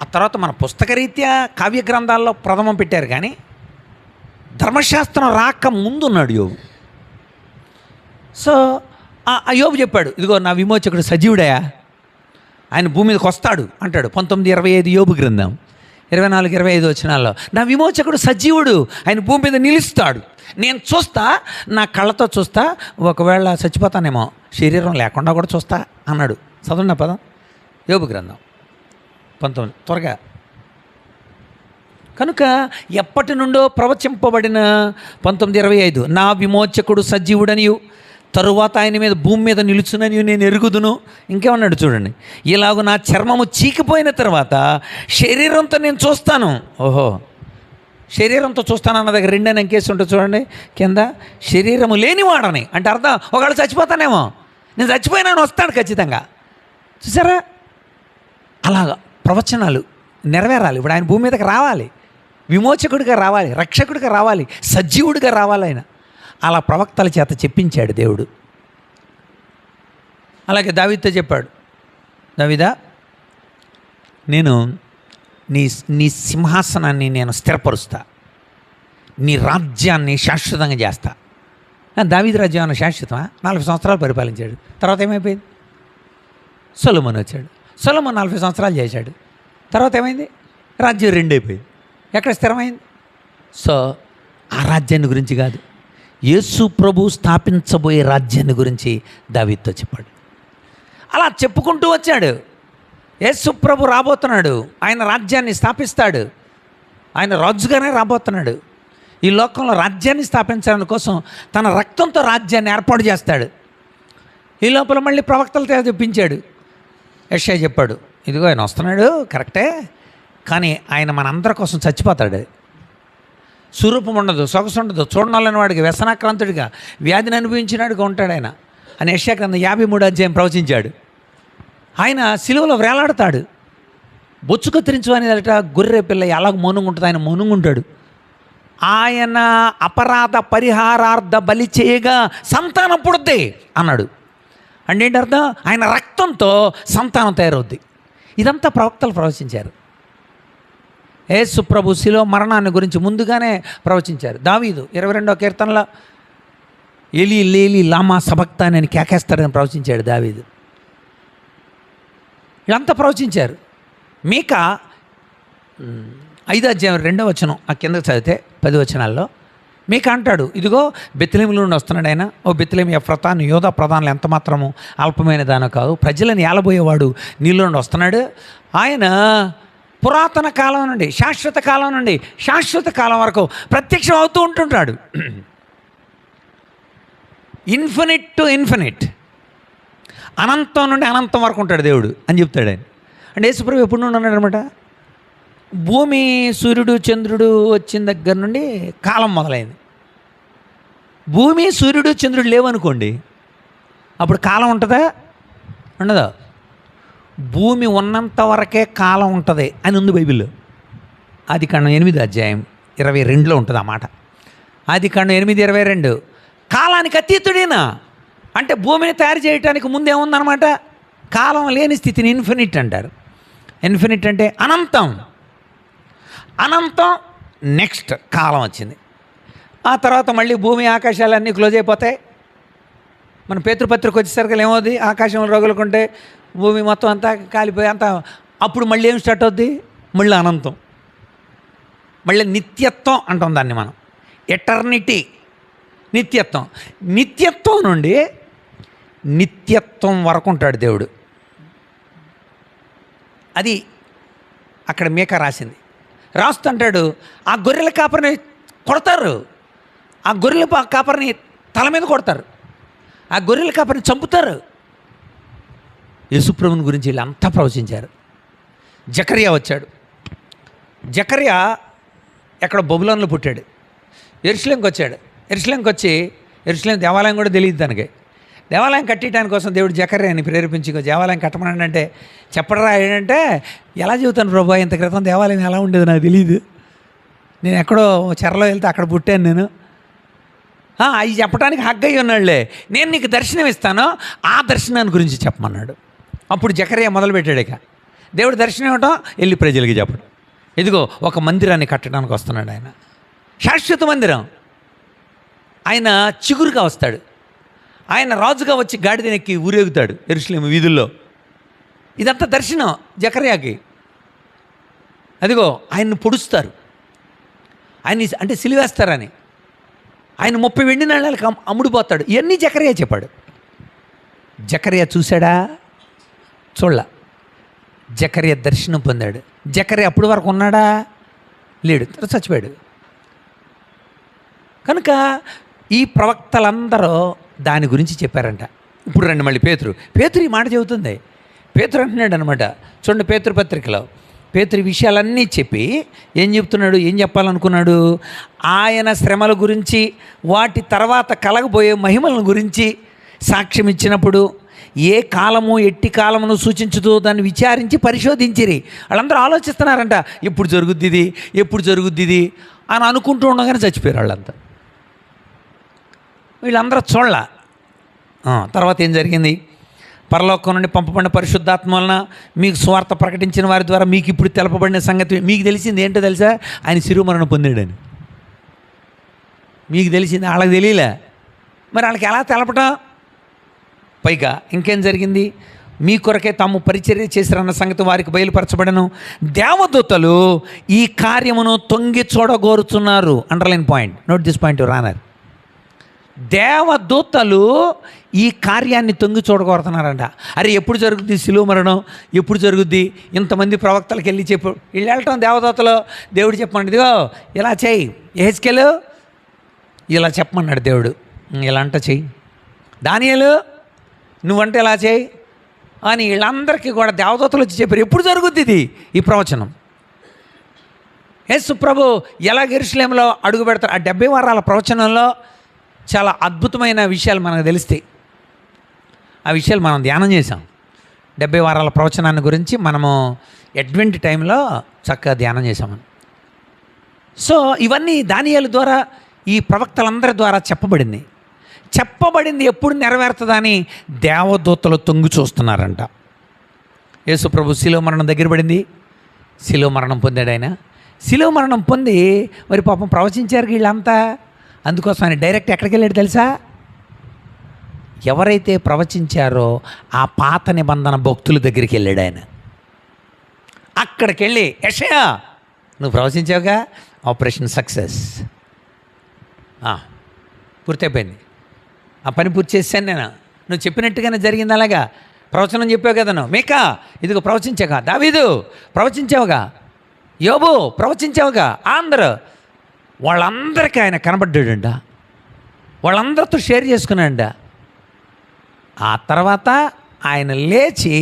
ఆ తర్వాత మన పుస్తకరీత్యా కావ్య గ్రంథాల్లో ప్రథమం పెట్టారు, కానీ ధర్మశాస్త్రం రాక ముందున్నాడు యోబు. సో ఆ యోబు చెప్పాడు, ఇదిగో నా విమోచకుడు సజీవుడయా, ఆయన భూమి మీదకి వస్తాడు అంటాడు. 19:25 యోబు గ్రంథం 24-25 వచనాల్లో, నా విమోచకుడు సజీవుడు, ఆయన భూమి మీద నిలుస్తాడు, నేను చూస్తా, నా కళ్ళతో చూస్తా, ఒకవేళ చచ్చిపోతానేమో, శరీరం లేకుండా కూడా చూస్తా అన్నాడు. చదవండి ఆ పదం, యోబు గ్రంథం 19 త్వరగా. కనుక ఎప్పటి నుండో ప్రవచింపబడిన 19:25, నా విమోచకుడు సజీవుడనియు తరువాత ఆయన మీద భూమి మీద నిలుచునని నేను ఎరుగుదును. ఇంకేమన్నాడు చూడండి, ఇలాగ నా చర్మము చీకిపోయిన తర్వాత శరీరంతో నేను చూస్తాను. ఓహో, శరీరంతో చూస్తాను అన్న దగ్గర 2 అంకేసి ఉంటుంది చూడండి కింద, శరీరము లేనివాడని అంటే అర్థం ఒకవేళ చచ్చిపోతానేమో, నేను చచ్చిపోయినాను వస్తాడు ఖచ్చితంగా. చూసారా, అలాగా ప్రవచనాలు నెరవేరాలి. ఇప్పుడు ఆయన భూమి మీదకి రావాలి, విమోచకుడిగా రావాలి, రక్షకుడిగా రావాలి, సజీవుడిగా రావాలి ఆయన. అలా ప్రవక్తల చేత చెప్పించాడు దేవుడు. అలాగే దావీదుతో చెప్పాడు, దావీదా, నేను నీ సింహాసనాన్ని నేను స్థిరపరుస్తా, నీ రాజ్యాన్ని శాశ్వతంగా చేస్తా. దావీదు రాజ్యాన్ని శాశ్వతమా? 40 సంవత్సరాలు పరిపాలించాడు. తర్వాత ఏమైపోయింది? సొలొమోను వచ్చాడు. సొలొమోను 40 సంవత్సరాలు చేశాడు. తర్వాత ఏమైంది? రాజ్యం 2 అయిపోయింది. ఎక్కడ స్థిరమైంది? సో ఆ రాజ్యాన్ని గురించి కాదు, యేసు ప్రభు స్థాపించబోయే రాజ్యాన్ని గురించి దావీదుతో చెప్పాడు. అలా చెప్పుకుంటూ వచ్చాడు. యేసు ప్రభు రాబోతున్నాడు, ఆయన రాజ్యాన్ని స్థాపిస్తాడు, ఆయన రాజుగానే రాబోతున్నాడు. ఈ లోకంలో రాజ్యాన్ని స్థాపించడం కోసం తన రక్తంతో రాజ్యాన్ని ఏర్పాటు చేస్తాడు. ఈ లోపల మళ్ళీ ప్రవక్తలతో చెప్పించాడు. యెషయా చెప్పాడు, ఇదిగో ఆయన వస్తున్నాడు కరెక్టే, కానీ ఆయన మనందరి కోసం చచ్చిపోతాడు. స్వరూపం ఉండదు, సొగసు ఉండదు, చూడనొల్లని వాడికి, వ్యసనాక్రాంతుడిగా, వ్యాధిని అనుభవించినాడుగా ఉంటాడు ఆయన అని యెషయా గ్రంథం 53వ అధ్యాయం ప్రవచించాడు. ఆయన సిలువలో వేలాడతాడు. బొచ్చు కత్తిరించు అనేదట గొర్రె పిల్ల ఎలాగ మౌనంగుంటుంది, ఆయన మౌనంగుంటాడు. ఆయన అపరాధ పరిహారార్థ బలి చేయగా సంతానం పుడుద్ది అన్నాడు. అంటే ఏంటి అర్థం? ఆయన రక్తంతో సంతానం తయారవుద్ది. ఇదంతా ప్రవక్తలు ప్రవచించారు. యేసు ప్రభు శిలువ మరణాన్ని గురించి ముందుగానే ప్రవచించారు. దావీదు 22వ కీర్తనలో ఏలీ లేలీ లామా సబక్తాని అని కేకేస్తాడని ప్రవచించాడు దావీదు. ఇదంతా ప్రవచించారు. మీకా 5వ అధ్యాయం 2వ వచనం ఆ కిందకు చదివితే 10 వచనాల్లో మీకా అంటాడు, ఇదిగో బెత్లెహేములో నుండి వస్తున్నాడు ఆయన. ఓ బెత్లెహేము ఎఫ్రాతా, యోధా ప్రధానులు ఎంత మాత్రము అల్పమైన దానో కాదు, ప్రజలను ఏలబోయేవాడు నీలో నుండి వస్తున్నాడు. ఆయన పురాతన కాలం నుండి శాశ్వత కాలం నుండి శాశ్వత కాలం వరకు ప్రత్యక్షం అవుతూ ఉంటుంటాడు. ఇన్ఫినిట్ టు ఇన్ఫినిట్, అనంతం నుండి అనంతం వరకు ఉంటాడు దేవుడు అని చెప్తాడు ఆయన. అంటే యేసుప్రభు ఎప్పుడు నుండి ఉన్నాడు అనమాట? భూమి సూర్యుడు చంద్రుడు వచ్చిన దగ్గర నుండి కాలం మొదలైంది. భూమి సూర్యుడు చంద్రుడు లేవనుకోండి, అప్పుడు కాలం ఉంటుందా? ఉండదు. భూమి ఉన్నంత వరకే కాలం ఉంటుంది అని ఉంది బైబిల్లో. ఆదికాండం 8:22 ఉంటుంది ఆ మాట. ఆదికాండం 8:22 కాలానికి అతీతుడేనా అంటే భూమిని తయారు చేయడానికి ముందేముందనమాట? కాలం లేని స్థితిని ఇన్ఫినిట్ అంటారు. ఇన్ఫినిట్ అంటే అనంతం. అనంతం నెక్స్ట్ కాలం వచ్చింది. ఆ తర్వాత మళ్ళీ భూమి ఆకాశాలన్నీ క్లోజ్ అయిపోతాయి. మన పేతృపత్రిక వచ్చేసరికి ఏమవుద్ది? ఆకాశంలో రగులుకుంటే భూమి మొత్తం అంతా కాలిపోయి అంతా, అప్పుడు మళ్ళీ ఏం స్టార్ట్ అవుద్ది? మళ్ళీ అనంతం, మళ్ళీ నిత్యత్వం అంటాం దాన్ని మనం. ఎటర్నిటీ, నిత్యత్వం. నిత్యత్వం నుండి నిత్యత్వం వరకు ఉంటాడు దేవుడు. అది అక్కడ మీకా రాసింది. రాస్తుంటాడు, ఆ గొర్రెల కాపరిని కొడతారు, ఆ గొర్రెల కాపరిని తల మీద కొడతారు, ఆ గొర్రెల కాపరిని చంపుతారు. యేసుప్రభుని గురించి వీళ్ళంతా ప్రవచించారు. జకర్యా వచ్చాడు. జకర్యా ఎక్కడ బబులోన్లో పుట్టాడు. యెరూషలేంకి వచ్చాడు. యెరూషలేంకి వచ్చి, యెరూషలేం దేవాలయం కూడా తెలియదు దానికి. దేవాలయం కట్టడానికి కోసం దేవుడు జకర్యాని ప్రేరేపించి దేవాలయం కట్టమని అంటే చెప్పడరా ఏంటంటే, ఎలా చెబుతాను ప్రభు, ఇంత క్రితం దేవాలయం ఎలా ఉండేది నాకు తెలియదు, నేను ఎక్కడో చెరలో వెళ్తే అక్కడ పుట్టాను నేను, అవి చెప్పడానికి హగ్గయ్యి ఉన్నాడులే, నేను నీకు దర్శనం ఇస్తాను, ఆ దర్శనాన్ని గురించి చెప్పమన్నాడు. అప్పుడు జకర్యా మొదలుపెట్టాడు. ఇక దేవుడు దర్శనం ఇవ్వటం, వెళ్ళి ప్రజలకి చెప్పడం. ఇదిగో ఒక మందిరాన్ని కట్టడానికి వస్తున్నాడు ఆయన, శాశ్వత మందిరం. ఆయన చిగురుగా వస్తాడు. ఆయన రాజుగా వచ్చి గాడిదనెక్కి ఊరేగుతాడు యెరూషలేము వీధుల్లో. ఇదంతా దర్శనం జకర్యాకి. అదిగో ఆయన్ని పొడుస్తారు, ఆయన్ని అంటే సిలివేస్తారని. ఆయన 30 వెండి నాణేలకు అమ్ముడుపోతాడు. ఇవన్నీ జకర్యా చెప్పాడు. జకర్యా చూశాడా? చూడలా. జకర్యా దర్శనం పొందాడు. జకర్యా అప్పటి వరకు ఉన్నాడా? లేడు, చచ్చిపోయాడు. కనుక ఈ ప్రవక్తలందరూ దాని గురించి చెప్పారంట. ఇప్పుడు రండి మళ్ళీ పేతురు ఈ మాట చెబుతుంది. పేతురు అంటున్నాడు అనమాట. చూడండి పేతురు పత్రికలో పేతురు విషయాలన్నీ చెప్పి ఏం చెప్తున్నాడు, ఏం చెప్పాలనుకున్నాడు? ఆయన శ్రమల గురించి, వాటి తర్వాత కలగబోయే మహిమల గురించి సాక్ష్యం ఇచ్చినప్పుడు ఏ కాలము ఎట్టి కాలమును సూచించుతూ దాన్ని విచారించి పరిశోధించిరి. వాళ్ళందరూ ఆలోచిస్తున్నారంట, ఎప్పుడు జరుగుద్ది ఇది, ఎప్పుడు జరుగుద్ది ఇది అని అనుకుంటూ ఉండగానే చచ్చిపోయారు వాళ్ళంతా. వీళ్ళందరూ చూడాల. తర్వాత ఏం జరిగింది? పరలోకం నుండి పంపబడిన పరిశుద్ధాత్మ వలన మీకు సువార్త ప్రకటించిన వారి ద్వారా మీకు ఇప్పుడు తెలపబడిన సంగతి మీకు తెలిసింది ఏంటో తెలుసా? ఆయన శిరుమరణం పొందాడని మీకు తెలిసింది, వాళ్ళకి తెలియలే. మరి వాళ్ళకి ఎలా తెలపటం? పైగా ఇంకేం జరిగింది? మీ కొరకే తాము పరిచర్య చేశారన్న సంగతి వారికి బయలుపరచబడను. దేవదూతలు ఈ కార్యమును తొంగి చూడగోరుతున్నారు. Underline point, note this point రానర్. దేవదూతలు ఈ కార్యాన్ని తొంగి చూడగోరుతున్నారంట. అరే ఎప్పుడు జరుగుద్ది శిలువ మరణం, ఎప్పుడు జరుగుద్ది? ఇంతమంది ప్రవక్తలకు వెళ్ళి చెప్పు, వీళ్ళు వెళ్ళటం దేవదూతలు. దేవుడు చెప్పమన్నాడు, ఇదిగో ఇలా చేయి యెహెజ్కేలు, ఇలా చెప్పమన్నాడు దేవుడు, ఇలా అంట చెయ్యి. దానియేలు నువ్వంటే ఇలా చేయి అని వీళ్ళందరికీ కూడా దేవదూతలు వచ్చి చెప్పారు. ఎప్పుడు జరుగుద్ది ఇది, ఈ ప్రవచనం? యేసు ప్రభు ఎలా యెరూషలేములో అడుగు పెడతారు? ఆ 70 వారాల ప్రవచనంలో చాలా అద్భుతమైన విషయాలు మనకు తెలుస్తాయి. ఆ విషయాలు మనం ధ్యానం చేసాం. 70 వారాల ప్రవచనాన్ని గురించి మనము అడ్వెంట్ టైంలో చక్కగా ధ్యానం చేసామని. సో ఇవన్నీ దానియేలు ద్వారా, ఈ ప్రవక్తలందరి ద్వారా చెప్పబడింది. ఎప్పుడు నెరవేరుతుందని దేవదూతలు తొంగి చూస్తున్నారంట. యేసు ప్రభు శిలువ మరణం దగ్గర పడింది, శిలువ మరణం పొందాడు ఆయన. శిలువ మరణం పొంది మరి పాపం ప్రవచించారు వీళ్ళంతా. అందుకోసం ఆయన డైరెక్ట్ ఎక్కడికి వెళ్ళాడు తెలుసా? ఎవరైతే ప్రవచించారో ఆ పాత నిబంధన భక్తుల దగ్గరికి వెళ్ళాడు ఆయన. అక్కడికి వెళ్ళి, యెషయా నువ్వు ప్రవచించావుగా, ఆపరేషన్ సక్సెస్, పూర్తయిపోయింది, ఆ పని పూర్తి చేశాను నేను, నువ్వు చెప్పినట్టుగానే జరిగింది. అలాగా ప్రవచనం చెప్పావు కదా నువ్వు. మీకా ఇదిగో ప్రవచించావుగా, దావీదు ప్రవచించావుగా, యోబు ప్రవచించావుగా, అందరూ వాళ్ళందరికీ ఆయన కనబడ్డాడంట. వాళ్ళందరితో షేర్ చేసుకున్నాడంట. ఆ తర్వాత ఆయన లేచి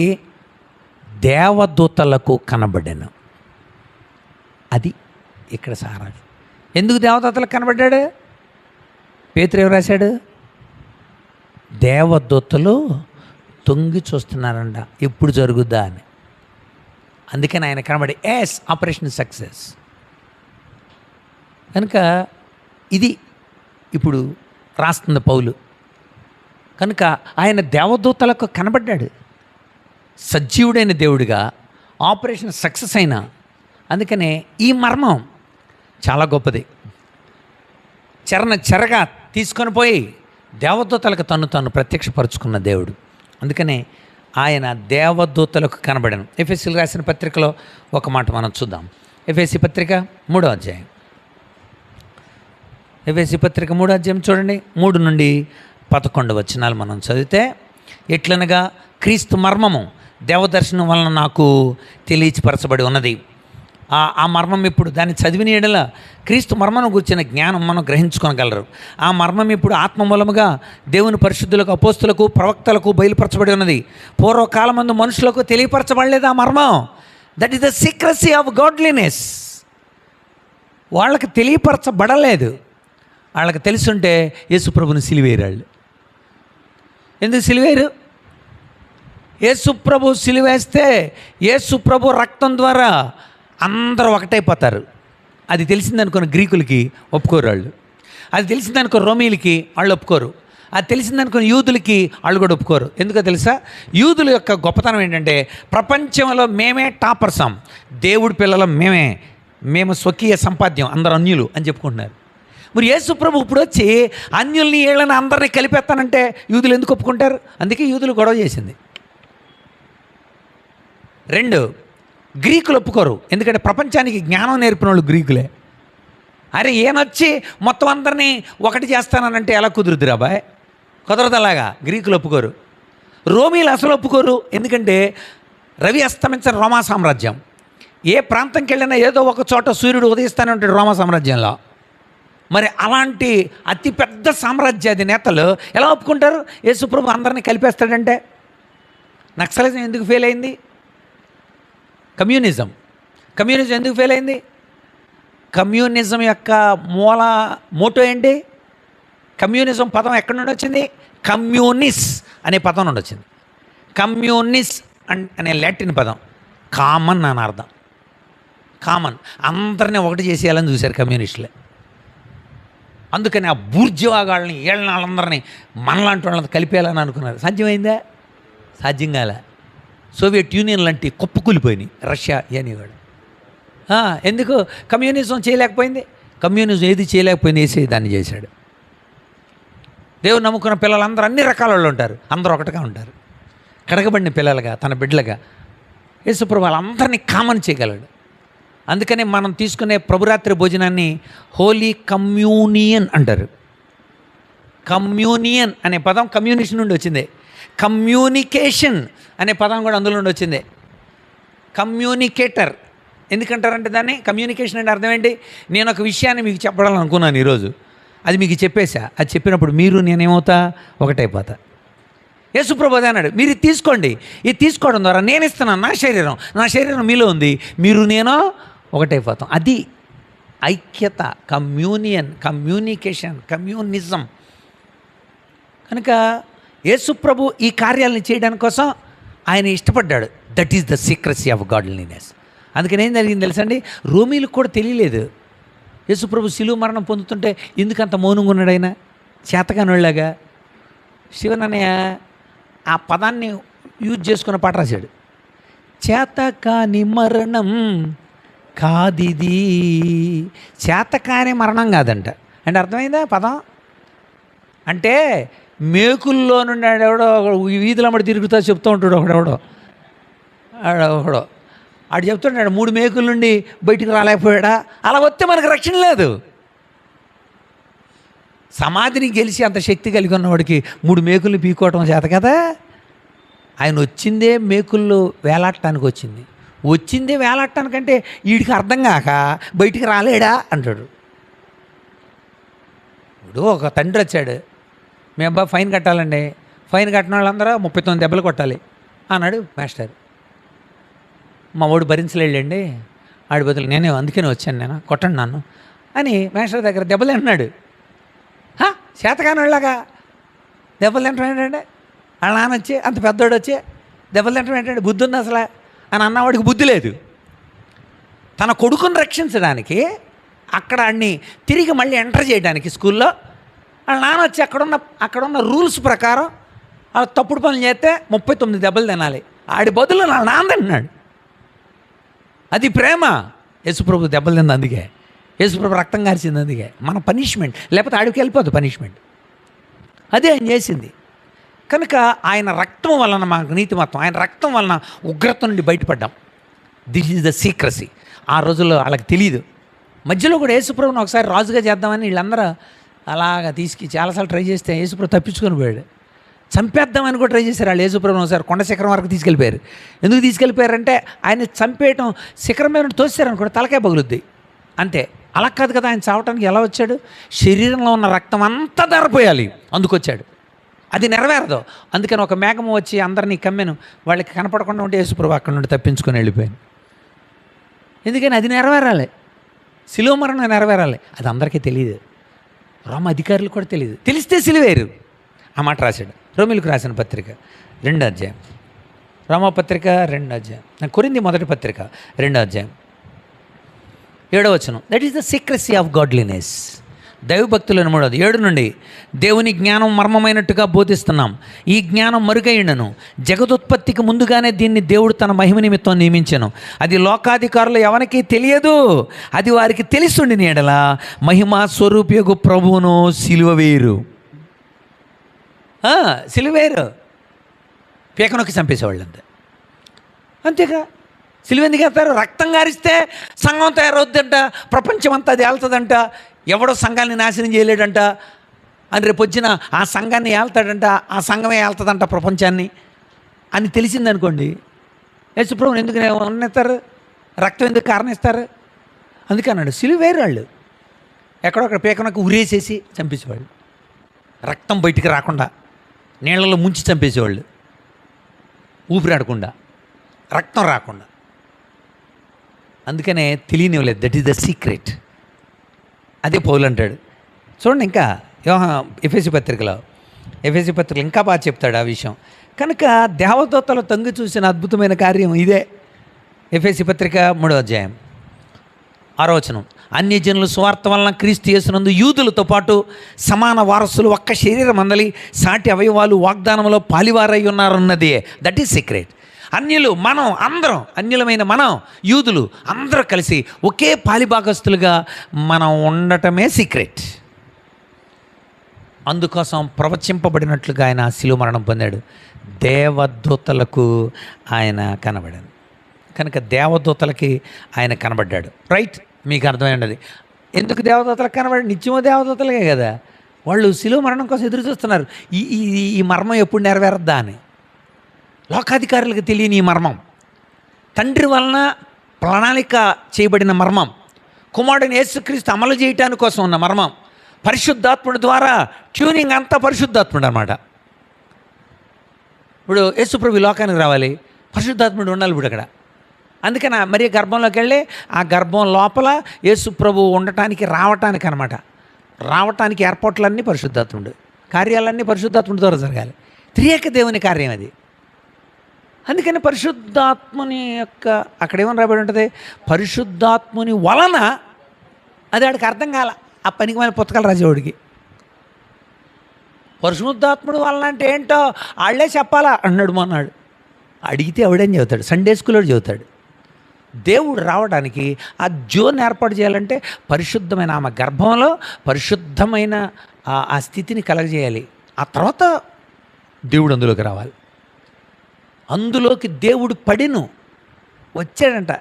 దేవదూతలకు కనబడాను. అది ఇక్కడ సారా. ఎందుకు దేవదూతలకు కనబడ్డాడు? పేతురు ఏం రాశాడు? దేవదూతలు తొంగి చూస్తున్నారంట ఎప్పుడు జరుగుద్దా అని. అందుకని ఆయన కనబడి ఆపరేషన్ సక్సెస్. కనుక ఇది ఇప్పుడు రాస్తుంది పౌలు. కనుక ఆయన దేవదూతలకు కనబడ్డాడు సజీవుడైన దేవుడిగా, ఆపరేషన్ సక్సెస్ అయినా. అందుకనే ఈ మర్మం చాలా గొప్పది. చెరగా తీసుకొని పోయి దేవదూతలకు తను ప్రత్యక్షపరుచుకున్న దేవుడు. అందుకనే ఆయన దేవదూతలకు కనబడను. ఎఫెసీలు రాసిన పత్రికలో ఒక మాట మనం చూద్దాం. ఎఫెసీ పత్రిక 3వ అధ్యాయం. ఎఫెసీ పత్రిక 3వ అధ్యాయం చూడండి, 3 నుండి 11 వచనాలు మనం చదివితే, ఎట్లనగా క్రీస్తు మర్మము దేవదర్శనం వలన నాకు తెలియపరచబడి ఉన్నది. ఆ మర్మం ఇప్పుడు దాన్ని చదివిన ఎడల క్రీస్తు మర్మను గురించిన జ్ఞానం మనం గ్రహించుకోగలరు. ఆ మర్మం ఇప్పుడు ఆత్మ మూలముగా దేవుని పరిశుద్ధులకు, అపోస్తులకు, ప్రవక్తలకు బయలుపరచబడి ఉన్నది. పూర్వకాలమందు మనుషులకు తెలియపరచబడలేదు ఆ మర్మం. That is the secrecy of godliness. వాళ్ళకి తెలియపరచబడలేదు. వాళ్ళకి తెలుసుంటే యేసుప్రభుని సిలివేరాళ్ళు. ఎందుకు సిలివేరు? యేసుప్రభు సిలివేస్తే యేసుప్రభు రక్తం ద్వారా అందరూ ఒకటైపోతారు. అది తెలిసిందనుకున్న గ్రీకులకి ఒప్పుకోరు వాళ్ళు. అది తెలిసిందనుకో రోమీలకి వాళ్ళు ఒప్పుకోరు. అది తెలిసిందనుకున్న యూదులకి వాళ్ళు కూడా ఒప్పుకోరు. ఎందుకో తెలుసా? యూదుల యొక్క గొప్పతనం ఏంటంటే ప్రపంచంలో మేమే టాపర్సాం, దేవుడి పిల్లలు మేము స్వకీయ సంపాద్యం, అందరు అన్యులు అని చెప్పుకుంటున్నారు. మరి యేసుప్రభు ఇప్పుడు వచ్చి అన్యుల్ని ఏళ్ళని అందరినీ కలిపేస్తానంటే యూదులు ఎందుకు ఒప్పుకుంటారు? అందుకే యూదులు గొడవ చేసింది. 2, గ్రీకులు ఒప్పుకోరు. ఎందుకంటే ప్రపంచానికి జ్ఞానం నేర్పిన వాళ్ళు గ్రీకులే. అరే ఈయనొచ్చి మొత్తం అందరినీ ఒకటి చేస్తానంటే ఎలా కుదురుద్ది రాబాయ్? కుదరదు. అలాగా గ్రీకులు ఒప్పుకోరు. రోమీలు అసలు ఒప్పుకోరు. ఎందుకంటే రవి అస్తమించిన రోమా సామ్రాజ్యం. ఏ ప్రాంతంకి వెళ్ళినా ఏదో ఒక చోట సూర్యుడు ఉదయిస్తానే ఉంటాడు రోమా సామ్రాజ్యంలో. మరి అలాంటి అతిపెద్ద సామ్రాజ్యాధినేతలు ఎలా ఒప్పుకుంటారు యేసుప్రభు అందరినీ కలిపేస్తాడంటే? నక్సలిజం ఎందుకు ఫెయిల్ అయింది? కమ్యూనిజం ఎందుకు ఫెయిల్ అయింది? కమ్యూనిజం యొక్క మోటో ఏంటి? కమ్యూనిజం పదం ఎక్కడి నుండి వచ్చింది? కమ్యూనిస్ అనే పదం నుండి వచ్చింది. కమ్యూనిస్ అనే లాటిన్ పదం కామన్ అని అర్థం. కామన్, అందరినీ ఒకటి చేసేయాలని చూశారు కమ్యూనిస్టులే. అందుకని ఆ బూర్జువాగాళ్ళని వాళ్ళందరినీ మనలాంటి వాళ్ళని కలిపేయాలని అనుకున్నారు. సాధ్యమైందా? సాధ్యం కాలే. సోవియట్ యూనియన్ లాంటి కుప్పకూలిపోయినాయి రష్యా అనేవాడు. ఎందుకు కమ్యూనిజం చేయలేకపోయింది? కమ్యూనిజం ఏది చేయలేకపోయింది, వేసి దాన్ని చేశాడు. దేవుడు నమ్ముకున్న పిల్లలందరూ అన్ని రకాల వాళ్ళు ఉంటారు, అందరూ ఒకటిగా ఉంటారు. కడగబడిన పిల్లలుగా, తన బిడ్డలుగా యేసుప్రభు వాళ్ళందరినీ కామన్ చేయగలడు. అందుకనే మనం తీసుకునే ప్రభురాత్రి భోజనాన్ని హోలీ కమ్యూనియన్ అంటారు. కమ్యూనియన్ అనే పదం కమ్యూనిస్ట్ నుండి వచ్చింది. కమ్యూనికేషన్ అనే పదం కూడా అందులో నుండి వచ్చింది. కమ్యూనికేటర్ ఎందుకంటారంటే దాన్ని కమ్యూనికేషన్ అంటే అర్థం ఏంటి? నేను ఒక విషయాన్ని మీకు చెప్పడాలని అనుకున్నాను ఈరోజు, అది మీకు చెప్పేశా. అది చెప్పినప్పుడు మీరు నేనేమవుతా? ఒకటైపోతా. యేసుప్రభు అన్నాడు, మీరు ఇది తీసుకోండి, ఇది తీసుకోవడం ద్వారా నేను ఇస్తున్నాను నా శరీరం మీలో ఉంది, మీరు నేను ఒకటైపోతాం. అది ఐక్యత, కమ్యూనియన్, కమ్యూనికేషన్, కమ్యూనిజం. కనుక యేసుప్రభు ఈ కార్యాలను చేయడానికి కోసం ఆయన ఇష్టపడ్డాడు. That is the secrecy of godliness. అందుకని ఏం జరిగింది తెలుసండి? రోమీలకు కూడా తెలియలేదు యేసుప్రభు శిలువ మరణం పొందుతుంటే ఎందుకంత మౌనంగా ఉన్నాడు ఆయన, చేతకానోళ్ళగా. శివనన్నయ్య ఆ పదాన్ని యూజ్ చేసుకున్న పాట రాశాడు. చేతకాని మరణం కాదిది. చేతకాని మరణం కాదంట. అంటే అర్థమైందా పదం? అంటే మేకుల్లో నుండి ఎవడో వీధిలో అమ్మడి తిరుగుతా చెప్తూ ఉంటాడు ఒకడెవడో ఆడు చెప్తున్నాడు 3 మేకుల నుండి బయటికి రాలేకపోయాడా? అలా వస్తే మనకు రక్షణ లేదు. సమాధిని గెలిచి అంత శక్తి కలిగి ఉన్నవాడికి 3 మేకుల్ని పీకోవటం చేత కదా. ఆయన వచ్చిందే మేకుల్లో వేలాడటానికి వచ్చిందే వేలాడటానికంటే వీడికి అర్థం కాక బయటికి రాలేడా అంటాడు. ఇప్పుడు ఒక తండ్రి వచ్చాడు, మీ అబ్బాయి ఫైన్ కట్టాలండి, ఫైన్ కట్టిన వాళ్ళందరూ 39 దెబ్బలు కొట్టాలి అన్నాడు మాస్టర్. మా వాడు భరించలేడండి, ఆడి బదులు నేనే అందుకనే వచ్చాను, నేను కొట్టండి నన్ను అని మాస్టర్ దగ్గర దెబ్బలు అన్నాడు. చేతకాని వాళ్ళగా దెబ్బలు తింటాం ఏంటంటే, వాళ్ళ నాన్న వచ్చి అంత పెద్దోడు వచ్చి దెబ్బలు తింటాం ఏంటంటే, బుద్ధి ఉంది అసలు అని అన్నవాడికి బుద్ధి లేదు. తన కొడుకుని రక్షించడానికి అక్కడ అన్ని తిరిగి మళ్ళీ ఎంటర్ చేయడానికి స్కూల్లో వాళ్ళ నాన్న వచ్చి అక్కడున్న రూల్స్ ప్రకారం వాళ్ళు తప్పుడు పనులు చేస్తే 39 దెబ్బలు తినాలి. ఆడి బదులు వాళ్ళ నాన్న తిన్నాడు. అది ప్రేమ. యేసుప్రభు దెబ్బలు తింది అందుకే, యేసుప్రభు రక్తం కార్చింది అందుకే. మన పనిష్మెంట్, లేకపోతే ఆడికి వెళ్ళిపోదు పనిష్మెంట్. అదే ఆయన చేసింది. కనుక ఆయన రక్తం వలన మాకు నీతిమత్వం, ఆయన రక్తం వలన ఉగ్రత నుండి బయటపడ్డాం. This is the secrecy. ఆ రోజుల్లో వాళ్ళకి తెలియదు. మధ్యలో కూడా యేసుప్రభుని ఒకసారి రాజుగా చేద్దామని వీళ్ళందరూ అలాగా చాలాసార్లు ట్రై చేస్తే యేసుప్రభు తప్పించుకొని పోయాడు. చంపేద్దామని కూడా ట్రై చేశారు వాళ్ళు. యేసుప్రభుని ఒకసారి కొండ శిఖరం వరకు తీసుకెళ్ళిపోయారు. ఎందుకు తీసుకెళ్ళిపోయారంటే ఆయన చంపేయటం, శిఖరం మీద తోసారనుకోండి తలకాయ పగులుద్ది అంతే. అలా కాదు కదా, ఆయన చావటానికి ఎలా వచ్చాడు? శరీరంలో ఉన్న రక్తం అంతా ధరపోయాలి, అందుకొచ్చాడు. అది నెరవేరదు. అందుకని ఒక మేఘము వచ్చి అందరినీ కమ్మెను, వాళ్ళకి కనపడకుండా ఉంటే యేసుప్రభు అక్కడ నుండి తప్పించుకొని వెళ్ళిపోయాను. ఎందుకని అది నెరవేరాలి, శిలువ మరణం నెరవేరాలి. అది అందరికీ తెలియదు, రోమ అధికారులు కూడా తెలియదు. తెలిస్తే సిలువేరు. ఆ మాట రాశాడు రోమిలకు రాసిన పత్రిక 2వ అధ్యాయం, రోమపత్రిక 2వ అధ్యాయం, కొరింథీ మొదటి పత్రిక 2వ అధ్యాయం 7వ వచనం. That is the secrecy of godliness. దైవభక్తులను 3వ 7 నుండి దేవుని జ్ఞానం మర్మమైనట్టుగా బోధిస్తున్నాం. ఈ జ్ఞానం మరుగైండను. జగదుత్పత్తికి ముందుగానే దీన్ని దేవుడు తన మహిమ నిమిత్తం నియమించెను. అది లోకాధికారులు ఎవరికీ తెలియదు. అది వారికి తెలిసుండి నీడల మహిమా స్వరూపియగు ప్రభువును సిలువవేరు. సిలువేరు పీకనొక్కి చంపేసేవాళ్ళు అంతే. అంతేగా సిలువ ఎందుకు వేస్తారు? రక్తం గారిస్తే సంఘం తయారవుద్దంట, ప్రపంచం అంతా అది ఏళ్తుందంట, ఎవడో సంఘాన్ని నాశనం చేయలేడంట అని రేపు వచ్చిన ఆ సంఘాన్ని ఏళ్తాడంట, ఆ సంఘమే ఏళ్తుందంట ప్రపంచాన్ని అని తెలిసిందనుకోండి, యేసుప్రభుని ఎందుకు ఉన్నెత్తారు? రక్తం ఎందుకు కారణిస్తారు? అందుకే అన్నాడు సిలువ వేరు. వాళ్ళు ఎక్కడొక్కడ పీకనొక్కి ఉరేసేసి చంపేసేవాళ్ళు, రక్తం బయటికి రాకుండా నీళ్ళలో ముంచి చంపేసేవాళ్ళు, ఊపిరాడకుండా, రక్తం రాకుండా. అందుకనే తెలియనివ్వలేదు. That is the secret. అదే పౌలు అంటాడు చూడండి. ఇంకా ఎఫెసీ పత్రికలో ఇంకా బాగా చెప్తాడు ఆ విషయం. కనుక దేవదూతలు తొంగి చూసిన అద్భుతమైన కార్యం ఇదే. ఎఫెసీ పత్రిక 3వ అధ్యాయం 6వ వచనం. అన్యజనులు సువార్త వలన క్రీస్తు యేసునందు యూదులతో పాటు సమాన వారసులు, ఒక్క శరీరం అందలి సాటి అవయవాలు వాగ్దానంలో పాలివారై ఉన్నారన్నదే. That is secret. అన్యులు మనం అందరం, అన్యులమైన మనం యూదులు అందరూ కలిసి ఒకే పాలిభాగస్తులుగా మనం ఉండటమే సీక్రెట్. అందుకోసం ప్రవచింపబడినట్లుగా ఆయన శిలువ మరణం పొందాడు. దేవదూతలకు ఆయన కనబడాడు. కనుక దేవదూతలకి ఆయన కనబడ్డాడు. రైట్, మీకు అర్థమైనది. ఎందుకు దేవదూతలకు కనబడి? నిత్యమో దేవదూతలకే కదా. వాళ్ళు శిలువ మరణం కోసం ఎదురు చూస్తున్నారు. ఈ మర్మం ఎప్పుడు నెరవేరద్దా అని. లోకాధికారులకు తెలియని ఈ మర్మం, తండ్రి వలన ప్రణాళిక చేయబడిన మర్మం, కుమారుడిని యేసుక్రీస్తు అమలు చేయటానికి కోసం ఉన్న మర్మం, పరిశుద్ధాత్ముడి ద్వారా ట్యూనింగ్ అంతా పరిశుద్ధాత్ముడు అన్నమాట. ఇప్పుడు యేసుప్రభు లోకానికి రావాలి, పరిశుద్ధాత్ముడు ఉండాలి ఇప్పుడు అక్కడ. అందుకని మరి గర్భంలోకి వెళ్ళి ఆ గర్భం లోపల యేసుప్రభు ఉండటానికి రావటానికి అనమాట, రావటానికి ఏర్పాట్లన్నీ పరిశుద్ధాత్ముడు, కార్యాలన్నీ పరిశుద్ధాత్ముడి ద్వారా జరగాలి. త్రియేక దేవుని కార్యం అది. అందుకని పరిశుద్ధాత్ముని యొక్క అక్కడేమని రాబడి ఉంటుంది? పరిశుద్ధాత్ముని వలన. అది వాడికి అర్థం కాల, ఆ పనికి మన పుస్తకాలు రాసేవాడికి. పరిశుద్ధాత్ముడు వలన అంటే ఏంటో వాళ్ళే చెప్పాలా అన్నాడు మొన్నాడు. అడిగితే ఎవడేం చెబుతాడు? సండే స్కూల్లో చెబుతాడు. దేవుడు రావడానికి ఆ జోన్ ఏర్పాటు చేయాలంటే పరిశుద్ధమైన ఆమె గర్భంలో పరిశుద్ధమైన ఆ స్థితిని కలగజేయాలి. ఆ తర్వాత దేవుడు అందులోకి రావాలి. అందులోకి దేవుడు పడిను వచ్చాడంట.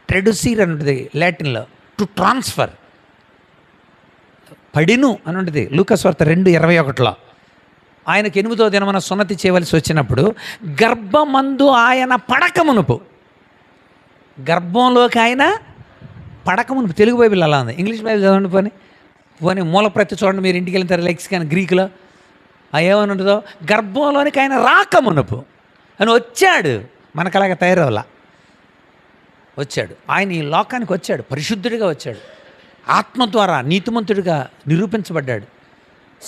ట్రెడుసీర్ అని ఉంటుంది లాటిన్లో, టు ట్రాన్స్ఫర్. పడిను అని ఉంటుంది లూకాసు వార్త 2:21. ఆయనకు 8వ దినమున సున్నతి చేయవలసి వచ్చినప్పుడు గర్భమందు ఆయన పడకమునుపు, గర్భంలోకి ఆయన పడకమునుపు. తెలుగు బైబిల్ అలా ఉంది, ఇంగ్లీష్ బైబిల్ చదవండి. పోనీ మూల ప్రతి చూడండి, మీరు ఇంటికి వెళ్తారు లెక్సికన్ గ్రీకులో ఏమని ఉంటుందో, గర్భంలోనికి ఆయన రాకమునుపు అని వచ్చాడు. మనకు అలాగ తయారవలా వచ్చాడు. ఆయన ఈ లోకానికి వచ్చాడు, పరిశుద్ధుడిగా వచ్చాడు, ఆత్మ ద్వారా నీతిమంతుడిగా నిరూపించబడ్డాడు,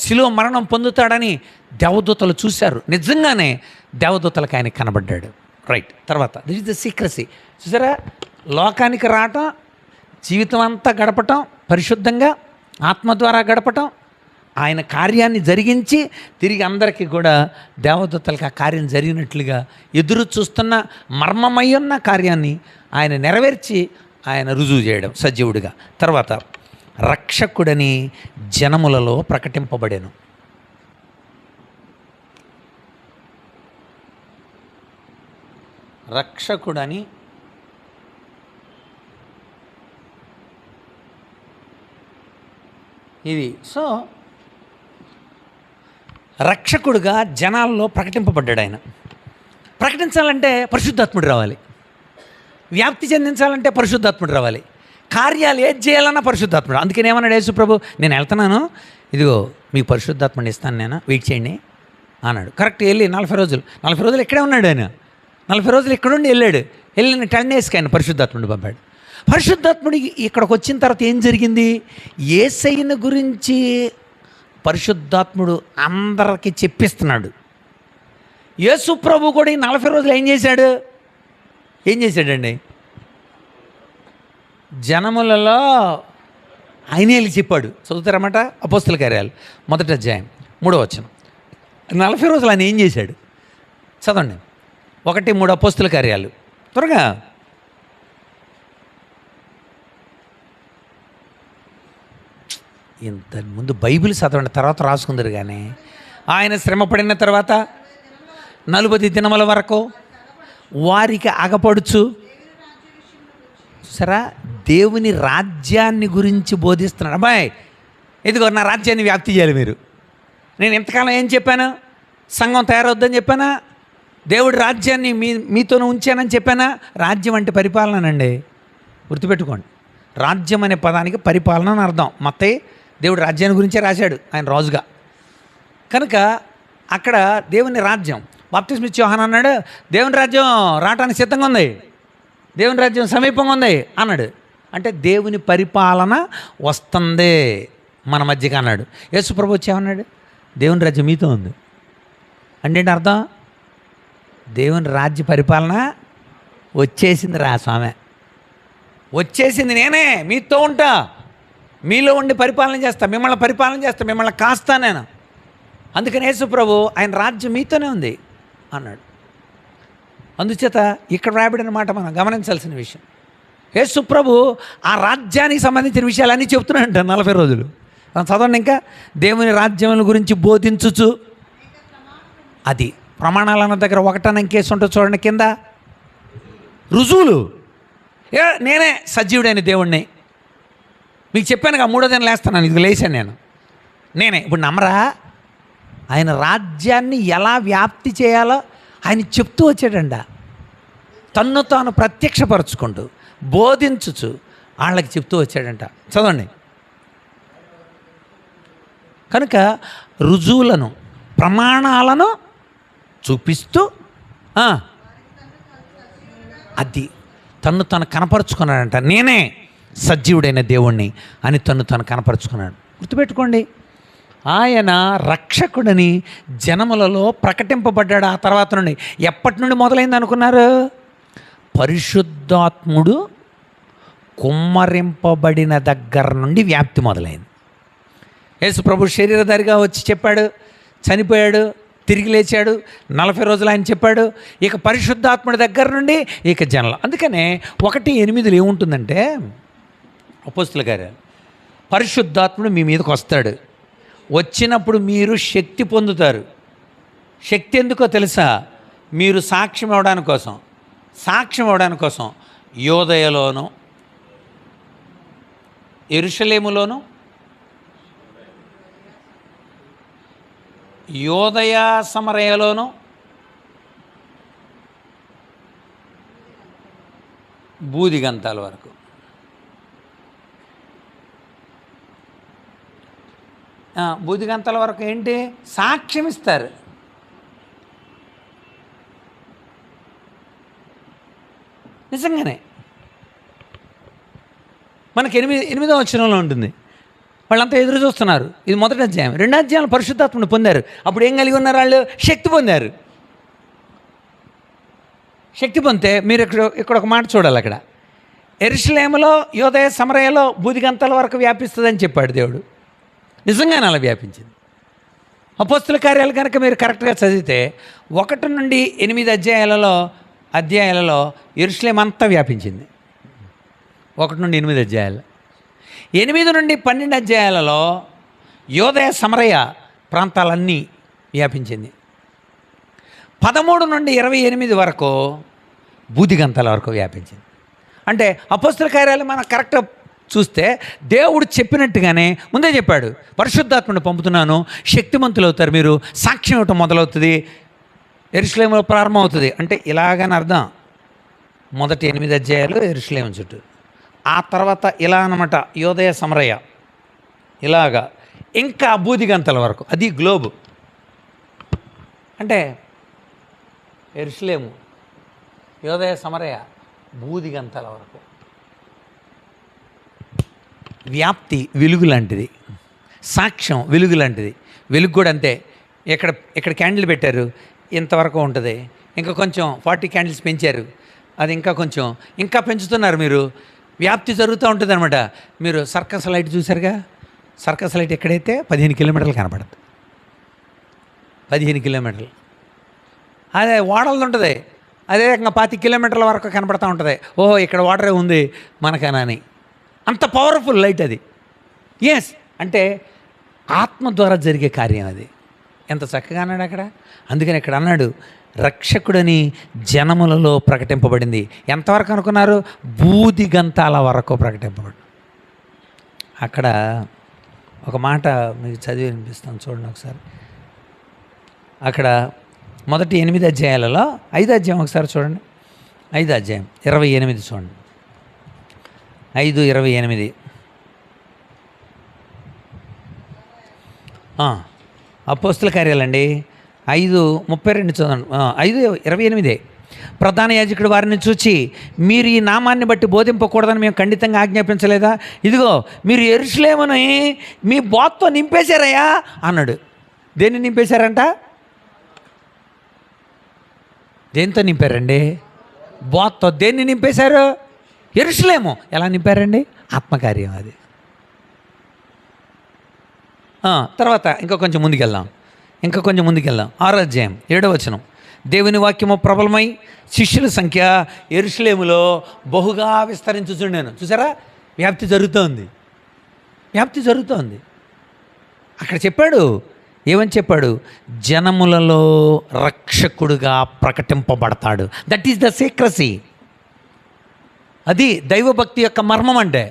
శిలువ మరణం పొందుతాడని దేవదూతలు చూశారు. నిజంగానే దేవదూతలకు ఆయన కనబడ్డాడు. రైట్. తర్వాత దిస్ ఇస్ ద సీక్రసీ. చూసారా, లోకానికి రావటం, జీవితం అంతా గడపటం, పరిశుద్ధంగా ఆత్మ ద్వారా గడపటం, ఆయన కార్యాన్ని జరిగించి తిరిగి అందరికీ కూడా దేవదూతలకు ఆ కార్యం జరిగినట్లుగా ఎదురు చూస్తున్న మర్మమయ్యున్న కార్యాన్ని ఆయన నెరవేర్చి ఆయన రుజువు చేయడం సజీవుడిగా. తర్వాత రక్షకుడని జనములలో ప్రకటింపబడెను. రక్షకుడని ఇది. సో రక్షకుడుగా జనాల్లో ప్రకటింపబడ్డాడు ఆయన. ప్రకటించాలంటే పరిశుద్ధాత్ముడు రావాలి, వ్యాప్తి చెందించాలంటే పరిశుద్ధాత్ముడు రావాలి, కార్యాలు ఏది చేయాలన్నా పరిశుద్ధాత్ముడు. అందుకని ఏమన్నాడు యేసు ప్రభు, నేను వెళ్తున్నాను, ఇదిగో మీకు పరిశుద్ధాత్ముడిని ఇస్తాను, నేను వెయిట్ చేయండి అన్నాడు. కరెక్ట్ వెళ్ళి 40 రోజులు ఇక్కడే ఉన్నాడు ఆయన. 40 రోజులు ఇక్కడుండి వెళ్ళిన 10 డేస్కి ఆయన పరిశుద్ధాత్ముడు పంపాడు. పరిశుద్ధాత్ముడి ఇక్కడికి వచ్చిన తర్వాత ఏం జరిగింది? యేసయ్యను గురించి పరిశుద్ధాత్ముడు అందరికీ చెప్పిస్తున్నాడు. యేసు ప్రభు కూడా ఈ 40 రోజులు ఏం చేశాడండి? జనములలో ఆయనే చెప్పాడు. చదువుతారన్నమాట అపోస్తల కార్యాలు 1వ అధ్యాయం 3వ వచనం. 40 రోజులు ఆయన ఏం చేశాడు? చదవండి. 1-3 అపోస్తల కార్యాలు త్వరగా. ఇంత ముందు బైబిల్ చదవండి, తర్వాత రాసుకుందరు. కానీ ఆయన శ్రమ పడిన తర్వాత 40 దినముల వరకు వారికి అగపడుచు, సరే దేవుని రాజ్యాన్ని గురించి బోధిస్తున్నాడు. అబ్బాయి ఇదిగో నా రాజ్యాన్ని వ్యాప్తి చేయాలి మీరు. నేను ఇంతకాలం ఏం చెప్పాను? సంఘం తయారవుద్దని చెప్పానా? దేవుడి రాజ్యాన్ని మీతోనే ఉంచానని చెప్పానా? రాజ్యం అంటే పరిపాలనండి, గుర్తుపెట్టుకోండి. రాజ్యం అనే పదానికి పరిపాలన అని అర్థం. మత్తయి దేవుడి రాజ్యాన్ని గురించే రాశాడు ఆయన రాజుగా. కనుక అక్కడ దేవుని రాజ్యం, బాప్తిస్మ ఇచ్చే యోహాను అన్నాడు, దేవుని రాజ్యం రావటానికి సిద్ధంగా ఉంది, దేవుని రాజ్యం సమీపంగా ఉంది అన్నాడు. అంటే దేవుని పరిపాలన వస్తుంది మన మధ్యకి అన్నాడు. యేసు ప్రభు వచ్చేమన్నాడు, దేవుని రాజ్యం మీతో ఉంది అంటే ఏంటి అర్థం? దేవుని రాజ్య పరిపాలన వచ్చేసింది రా స్వామి, వచ్చేసింది. నేనే మీతో ఉంటా, మీలో ఉండి పరిపాలన చేస్తా, మిమ్మల్ని పరిపాలన చేస్తా, మిమ్మల్ని కాస్తా నేను. అందుకని యేసు ప్రభు ఆయన రాజ్యం మీతోనే ఉంది అన్నాడు. అందుచేత ఇక్కడ రాయబడిన మాట మనం గమనించాల్సిన విషయం. యేసు ప్రభు ఆ రాజ్యానికి సంబంధించిన విషయాలన్నీ చెప్తున్నాడంట 40 రోజులు. చదవండి. ఇంకా దేవుని రాజ్యం గురించి బోధించుచు, అది ప్రమాణాలన్న దగ్గర 1 కేసు ఉంటుంది చూడండి, కింద రుజువులు. నేనే సజీవుడైన దేవుణ్ణి మీకు చెప్పానుగా, 3వ దినం లేస్తున్నాను, ఇది లేచాను నేనే. ఇప్పుడు నమ్మరా? ఆయన రాజ్యాన్ని ఎలా వ్యాప్తి చేయాలో ఆయన చెప్తూ వచ్చాడంట. తన్ను తాను ప్రత్యక్షపరచుకుంటూ బోధించుచు వాళ్ళకి చెప్తూ వచ్చాడంట. చదవండి. కనుక రుజువులను ప్రమాణాలను చూపిస్తూ అది తన్ను తను కనపరుచుకున్నాడంట. నేనే సజీవుడైన దేవుణ్ణి అని తన్ను తను కనపరుచుకున్నాడు. గుర్తుపెట్టుకోండి, ఆయన రక్షకుడని జనములలో ప్రకటింపబడ్డాడు. ఆ తర్వాత నుండి ఎప్పటి నుండి మొదలైంది అనుకున్నారు? పరిశుద్ధాత్ముడు కుమ్మరింపబడిన దగ్గర నుండి వ్యాప్తి మొదలైంది. యేసు ప్రభు శరీరధారిగా వచ్చి చెప్పాడు, చనిపోయాడు, తిరిగి లేచాడు, 40 రోజులు ఆయన చెప్పాడు. ఇక పరిశుద్ధాత్ముడి దగ్గర నుండి ఇక జనలు. అందుకనే 1:8 ఏముంటుందంటే, అపోస్తల కార్యాలు, పరిశుద్ధాత్ముడు మీ మీదకి వస్తాడు, వచ్చినప్పుడు మీరు శక్తి పొందుతారు. శక్తి ఎందుకో తెలుసా? మీరు సాక్ష్యం ఇవ్వడానికి కోసం యోదయలోను, యెరూషలేములోను, యోదయ సమరయలోను, బూదిగంతాల వరకు. బూదిగంతాల వరకు ఏంటి? సాక్ష్యం ఇస్తారు. నిజంగానే మనకి 8వ వచనంలో ఉంటుంది, వాళ్ళంతా ఎదురు చూస్తున్నారు. ఇది మొదటి అధ్యాయం. రెండో అధ్యాయంలో పరిశుద్ధాత్మను పొందారు. అప్పుడు ఏం కలిగి ఉన్నారు? వాళ్ళు శక్తి పొందారు. శక్తి పొందితే మీరు ఇక్కడ ఒక మాట చూడాలి. అక్కడ యెరూషలేములో, యూదయ, సమరయలో బూదిగంతల వరకు వ్యాపిస్తుందని చెప్పాడు దేవుడు. నిజంగానే అలా వ్యాపించింది. అపోస్తుల కార్యాలు కనుక మీరు కరెక్ట్గా చదివితే 1 నుండి 8 అధ్యాయాలలో యెరూషలేం అంతా వ్యాపించింది. 1 నుండి 8 అధ్యాయాలు. 8 నుండి 12 అధ్యాయాలలో యూదయ, సమరయ ప్రాంతాలన్నీ వ్యాపించింది. 13 నుండి 28 వరకు బూదిగంతల వరకు వ్యాపించింది. అంటే అపోస్తుల కార్యాలు మనం కరెక్ట్గా చూస్తే దేవుడు చెప్పినట్టుగానే ముందే చెప్పాడు, పరిశుద్ధాత్మను పంపుతున్నాను, శక్తిమంతులు అవుతారు, మీరు సాక్ష్యం ఇవ్వటం మొదలవుతుంది, యెరూషలేములో ప్రారంభం అవుతుంది. అంటే ఇలాగని అర్థం. మొదటి 8 అధ్యాయాలు యెరూషలేము చుట్టూ, ఆ తర్వాత ఇలా అన్నమాట యూదయ, సమరయ, ఇలాగా ఇంకా బూదిగంతల వరకు. అది గ్లోబు. అంటే యెరూషలేము, యూదయ, సమరయ, బూదిగంతల వరకు వ్యాప్తి వెలుగు లాంటిది, సాక్ష్యం వెలుగు లాంటిది. వెలుగు కూడా అంతే. ఇక్కడ క్యాండిల్ పెట్టారు, ఇంతవరకు ఉంటుంది. ఇంకా కొంచెం 40 క్యాండిల్స్ పెంచారు, అది ఇంకా పెంచుతున్నారు. మీరు వ్యాప్తి జరుగుతూ ఉంటుంది అనమాట. మీరు సర్కస్ లైట్ చూసారుగా, సర్కస్ లైట్ ఎక్కడైతే 15 కిలోమీటర్లు కనపడుతుంది. 15 కిలోమీటర్లు అదే ఓడలది ఉంటుంది. అదే రకంగా 25 కిలోమీటర్ల వరకు కనపడుతూ ఉంటుంది. ఓహో, ఇక్కడ వాటరే ఉంది మనకనా అని. అంత పవర్ఫుల్ లైట్ అది. ఎస్, అంటే ఆత్మ ద్వారా జరిగే కార్యం అది. ఎంత చక్కగా అన్నాడు అక్కడ. అందుకని ఇక్కడ అన్నాడు, రక్షకుడని జనములలో ప్రకటింపబడింది. ఎంతవరకు అనుకున్నారు? బూదిగంతాల వరకు ప్రకటింపబడి. అక్కడ ఒక మాట మీకు చదివి వినిపిస్తాను, చూడండి ఒకసారి. అక్కడ మొదటి 8 అధ్యాయాలలో 5 అధ్యాయం ఒకసారి చూడండి. 5 అధ్యాయం 28 చూడండి. 5:28 అపోస్తుల కార్యాలండి. 5:32 చూడండి. 5:28 ప్రధాన యాజకుడు వారిని చూచి, మీరు ఈ నామాన్ని బట్టి బోధింపకూడదని మేము ఖండితంగా ఆజ్ఞాపించలేదా? ఇదిగో మీరు యెరూషలేముని మీ బోధతో నింపేశారయ్యా అన్నాడు. దేన్ని నింపేశారంట? దేంతో నింపారండి? బోధతో. దేన్ని నింపేశారు? యెరూషలేము. ఎలా నింపారండి? ఆత్మకార్యం అది. తర్వాత ఇంకా కొంచెం ముందుకెళ్దాం. 6వ అధ్యాయం 7వ వచనం. దేవుని వాక్యము ప్రబలమై శిష్యుల సంఖ్య యెరూషలేములో బహుగా విస్తరించుచుండెను. చూసారా, వ్యాప్తి జరుగుతోంది. అక్కడ చెప్పాడు, ఏమని చెప్పాడు? జనములలో రక్షకుడుగా ప్రకటింపబడతాడు. That is the secrecy. అది దైవభక్తి యొక్క మర్మం. అంటే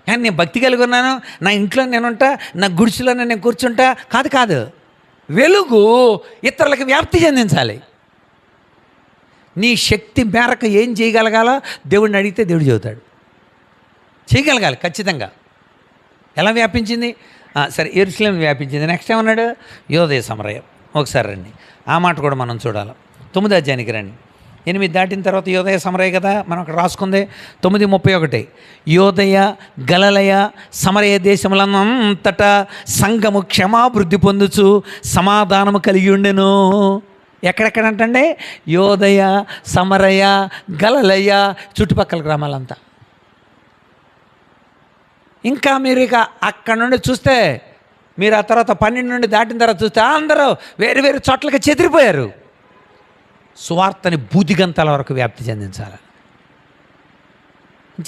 నేను భక్తి కలిగి ఉన్నాను, నా ఇంట్లో నేనుంటా, నా గుడిసెలో నేను కూర్చుంటా కాదు. వెలుగు ఇతరులకు వ్యాప్తి చెందించాలి. నీ శక్తి మేరకు ఏం చేయగలగాలో దేవుడిని అడిగితే దేవుడు చెబుతాడు. చేయగలగాలి ఖచ్చితంగా. ఎలా వ్యాపించింది? సరే, యెరూషలేం వ్యాపించింది. నెక్స్ట్ ఏమన్నాడు? యూదయ, సమరయ. ఒకసారి రండి, ఆ మాట కూడా మనం చూడాలి. 9వ అధ్యాయానికి రండి. 8 దాటిన తర్వాత యూదయ, సమరయ కదా మనం అక్కడ రాసుకుంది. 9:31 యూదయ, గలిలయ, సమరయ దేశములంతటా సంఘము క్షమాభివృద్ధి పొందుచు సమాధానము కలిగి ఉండెను. ఎక్కడెక్కడంటే యూదయ, సమరయ, గలిలయ చుట్టుపక్కల గ్రామాలంతా. ఇంకా మీరు అక్కడ నుండి చూస్తే, మీరు ఆ తర్వాత 12 నుండి దాటిన తర్వాత చూస్తే అందరూ వేరు వేరు చోట్లకి చెదిరిపోయారు. సువార్తని బూదిగంతల వరకు వ్యాప్తి చెందించాలి.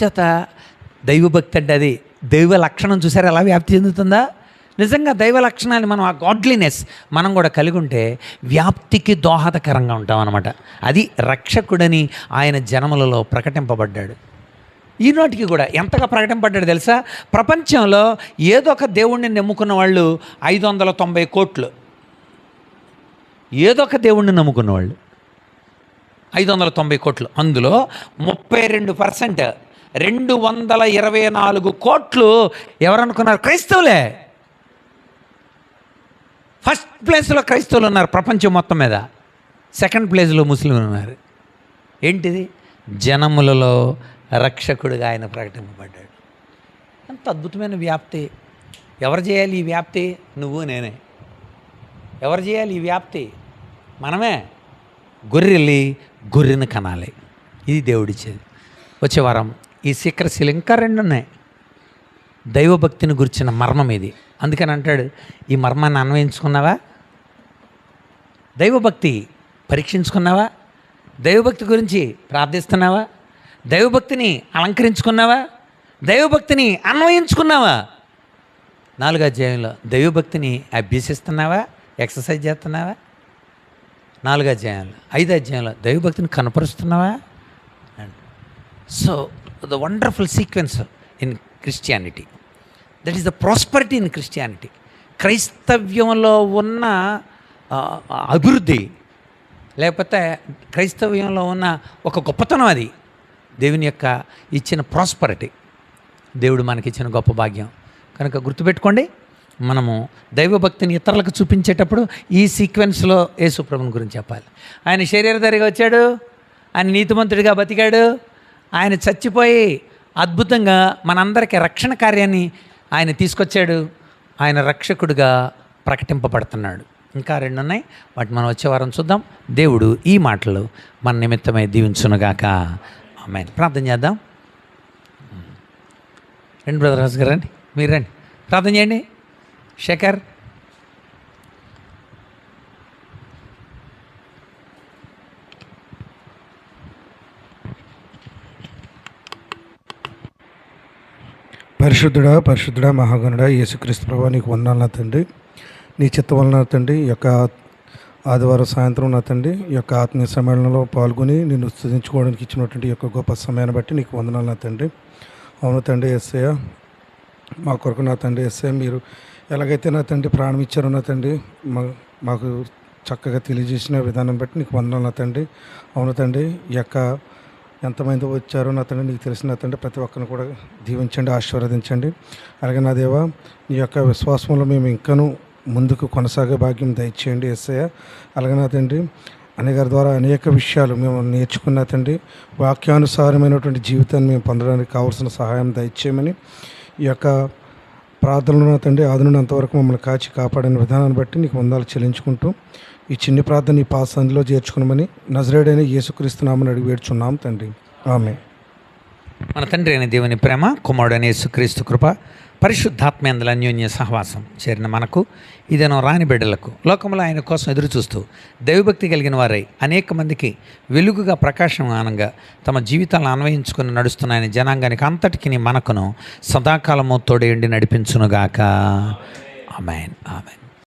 చేత దైవభక్తి అంటే అది దైవ లక్షణం. చూసారు ఎలా వ్యాప్తి చెందుతుందా? నిజంగా దైవ లక్షణాన్ని మనం, ఆ గాడ్లీనెస్ మనం కూడా కలిగి ఉంటే వ్యాప్తికి దోహదకరంగా ఉంటాం అన్నమాట. అది రక్షకుడని ఆయన జనములలో ప్రకటింపబడ్డాడు. ఈనాటికి కూడా ఎంతగా ప్రకటింపబడ్డాడు తెలుసా? ప్రపంచంలో ఏదో ఒక దేవుణ్ణి నమ్ముకున్న వాళ్ళు 590 కోట్లు. ఏదో ఒక దేవుణ్ణి నమ్ముకున్న వాళ్ళు 590 కోట్లు. అందులో 32% 224 కోట్లు ఎవరనుకున్నారు? క్రైస్తవులే. ఫస్ట్ ప్లేస్లో క్రైస్తవులు ఉన్నారు ప్రపంచం మొత్తం మీద. సెకండ్ ప్లేస్లో ముస్లింలు ఉన్నారు. ఏంటిది? జనములలో రక్షకుడిగా ఆయన ప్రకటింపబడ్డాడు. ఎంత అద్భుతమైన వ్యాప్తి. ఎవరు చేయాలి ఈ వ్యాప్తి? నువ్వు నేనే. ఎవరు చేయాలి ఈ వ్యాప్తి? మనమే. గొర్రెను కనాలి. ఇది దేవుడిచ్చేది. వచ్చే వారం ఈ సీక్రసీలు ఇంకా 2 ఉన్నాయి. దైవభక్తిని గురించిన మర్మం ఇది. అందుకని అంటాడు, ఈ మర్మాన్ని అన్వయించుకున్నావా? దైవభక్తి పరీక్షించుకున్నావా? దైవభక్తి గురించి ప్రార్థిస్తున్నావా? దైవభక్తిని అలంకరించుకున్నావా? దైవభక్తిని అన్వయించుకున్నావా? 4వ అధ్యాయంలో దైవభక్తిని అభ్యసిస్తున్నావా? ఎక్సర్సైజ్ చేస్తున్నావా? 4వ అధ్యాయంలో. 5వ అధ్యాయంలో దైవభక్తిని కనపరుస్తున్నావా? So the wonderful sequence in Christianity, that is the prosperity in Christianity. క్రైస్తవ్యంలో ఉన్న అభివృద్ధి, లేకపోతే క్రైస్తవ్యంలో ఉన్న ఒక గొప్పతనం, అది దేవుని యొక్క ఇచ్చిన ప్రాస్పరిటీ, దేవుడు మనకిచ్చిన గొప్ప భాగ్యం. కనుక గుర్తుపెట్టుకోండి, మనము దైవభక్తిని ఇతరులకు చూపించేటప్పుడు ఈ సీక్వెన్స్లో యేసుప్రభుని గురించి చెప్పాలి. ఆయన శరీరధారిగా వచ్చాడు, ఆయన నీతిమంతుడిగా బతికాడు, ఆయన చచ్చిపోయి అద్భుతంగా మనందరికీ రక్షణ కార్యాన్ని ఆయన తీసుకొచ్చాడు, ఆయన రక్షకుడిగా ప్రకటింపబడుతున్నాడు. ఇంకా 2 ఉన్నాయి, వాటి మనం వచ్చే వారం చూద్దాం. దేవుడు ఈ మాటలు మన నిమిత్తమై దీవించునుగాక. ఆమేన్. ప్రార్థన చేద్దాం. రండి బ్రదర్ రాజు గారు, రండి, మీరు రండి, ప్రార్థన చేయండి. శేఖర్, పరిశుద్ధుడా మహాగణుడా యేసుక్రీస్తు ప్రభువా, నీకు వందనాలు నా తండ్రి. నీ చిత్తం వలన నా తండ్రి ఈ యొక్క ఆదివారం సాయంత్రం నా తండ్రి ఈ యొక్క ఆత్మీయ సమ్మేళనంలో పాల్గొని నిన్ను స్తుతించుకోవడానికి ఇచ్చినటువంటి ఈ యొక్క గొప్ప సమయాన్ని బట్టి నీకు వందనాలు నా తండ్రి. అవును తండ్రి యేసయ్య, మా కొరకు నా తండ్రి యేసయ్య, మీరు ఎలాగైతే నా తండ్రి ప్రాణం ఇచ్చారో నా తండ్రి మాకు చక్కగా తెలియజేసిన విధానం బట్టి నీకు వందనాలు నా తండ్రి. అవును తండ్రి, ఈ యొక్క ఎంతమంది వచ్చారో నా తండ్రి నీకు తెలిసిన తండ్రి ప్రతి ఒక్కరిని కూడా దీవించండి, ఆశీర్వదించండి. అలాగే నా దేవా, నీ యొక్క విశ్వాసంలో మేము ఇంకనూ ముందుకు కొనసాగే భాగ్యం దయచేయండి యేసయ్య. అలాగే నా తండ్రి, అనేగారి ద్వారా అనేక విషయాలు మేము నేర్చుకున్న తండ్రి, వాక్యానుసారమైనటువంటి జీవితాన్ని మేము పొందడానికి కావాల్సిన సహాయం దయచేయమని ఈ యొక్క ప్రార్థనలు నా తండ్రి ఆది నుండి అంతవరకు మమ్మల్ని కాచి కాపాడిన విధానాన్ని బట్టి నీకు వందనాలు చెల్లించుకుంటూ ఈ చిన్ని ప్రార్థన ఈ పాసంలో చేర్చుకున్నామని నజరేయుడైన యేసుక్రీస్తు నామమున అడిగి వేడుచున్నాం తండ్రి. ఆమేన్. మన తండ్రి అయిన దేవుని ప్రేమ, కుమారుడైన యేసుక్రీస్తు కృప, పరిశుద్ధాత్మేందుల అన్యోన్య సహవాసం చేరిన మనకు, ఇదేనో రాని బిడ్డలకు, లోకంలో ఆయన కోసం ఎదురు చూస్తూ దైవభక్తి కలిగిన వారై అనేక మందికి వెలుగుగా ప్రకాశమానంగా తమ జీవితాలను అన్వయించుకుని నడుస్తున్న ఆయన జనాంగానికి అంతటికి మనకును సదాకాలము తోడేండి నడిపించునుగాక. ఆమేన్. ఆమేన్.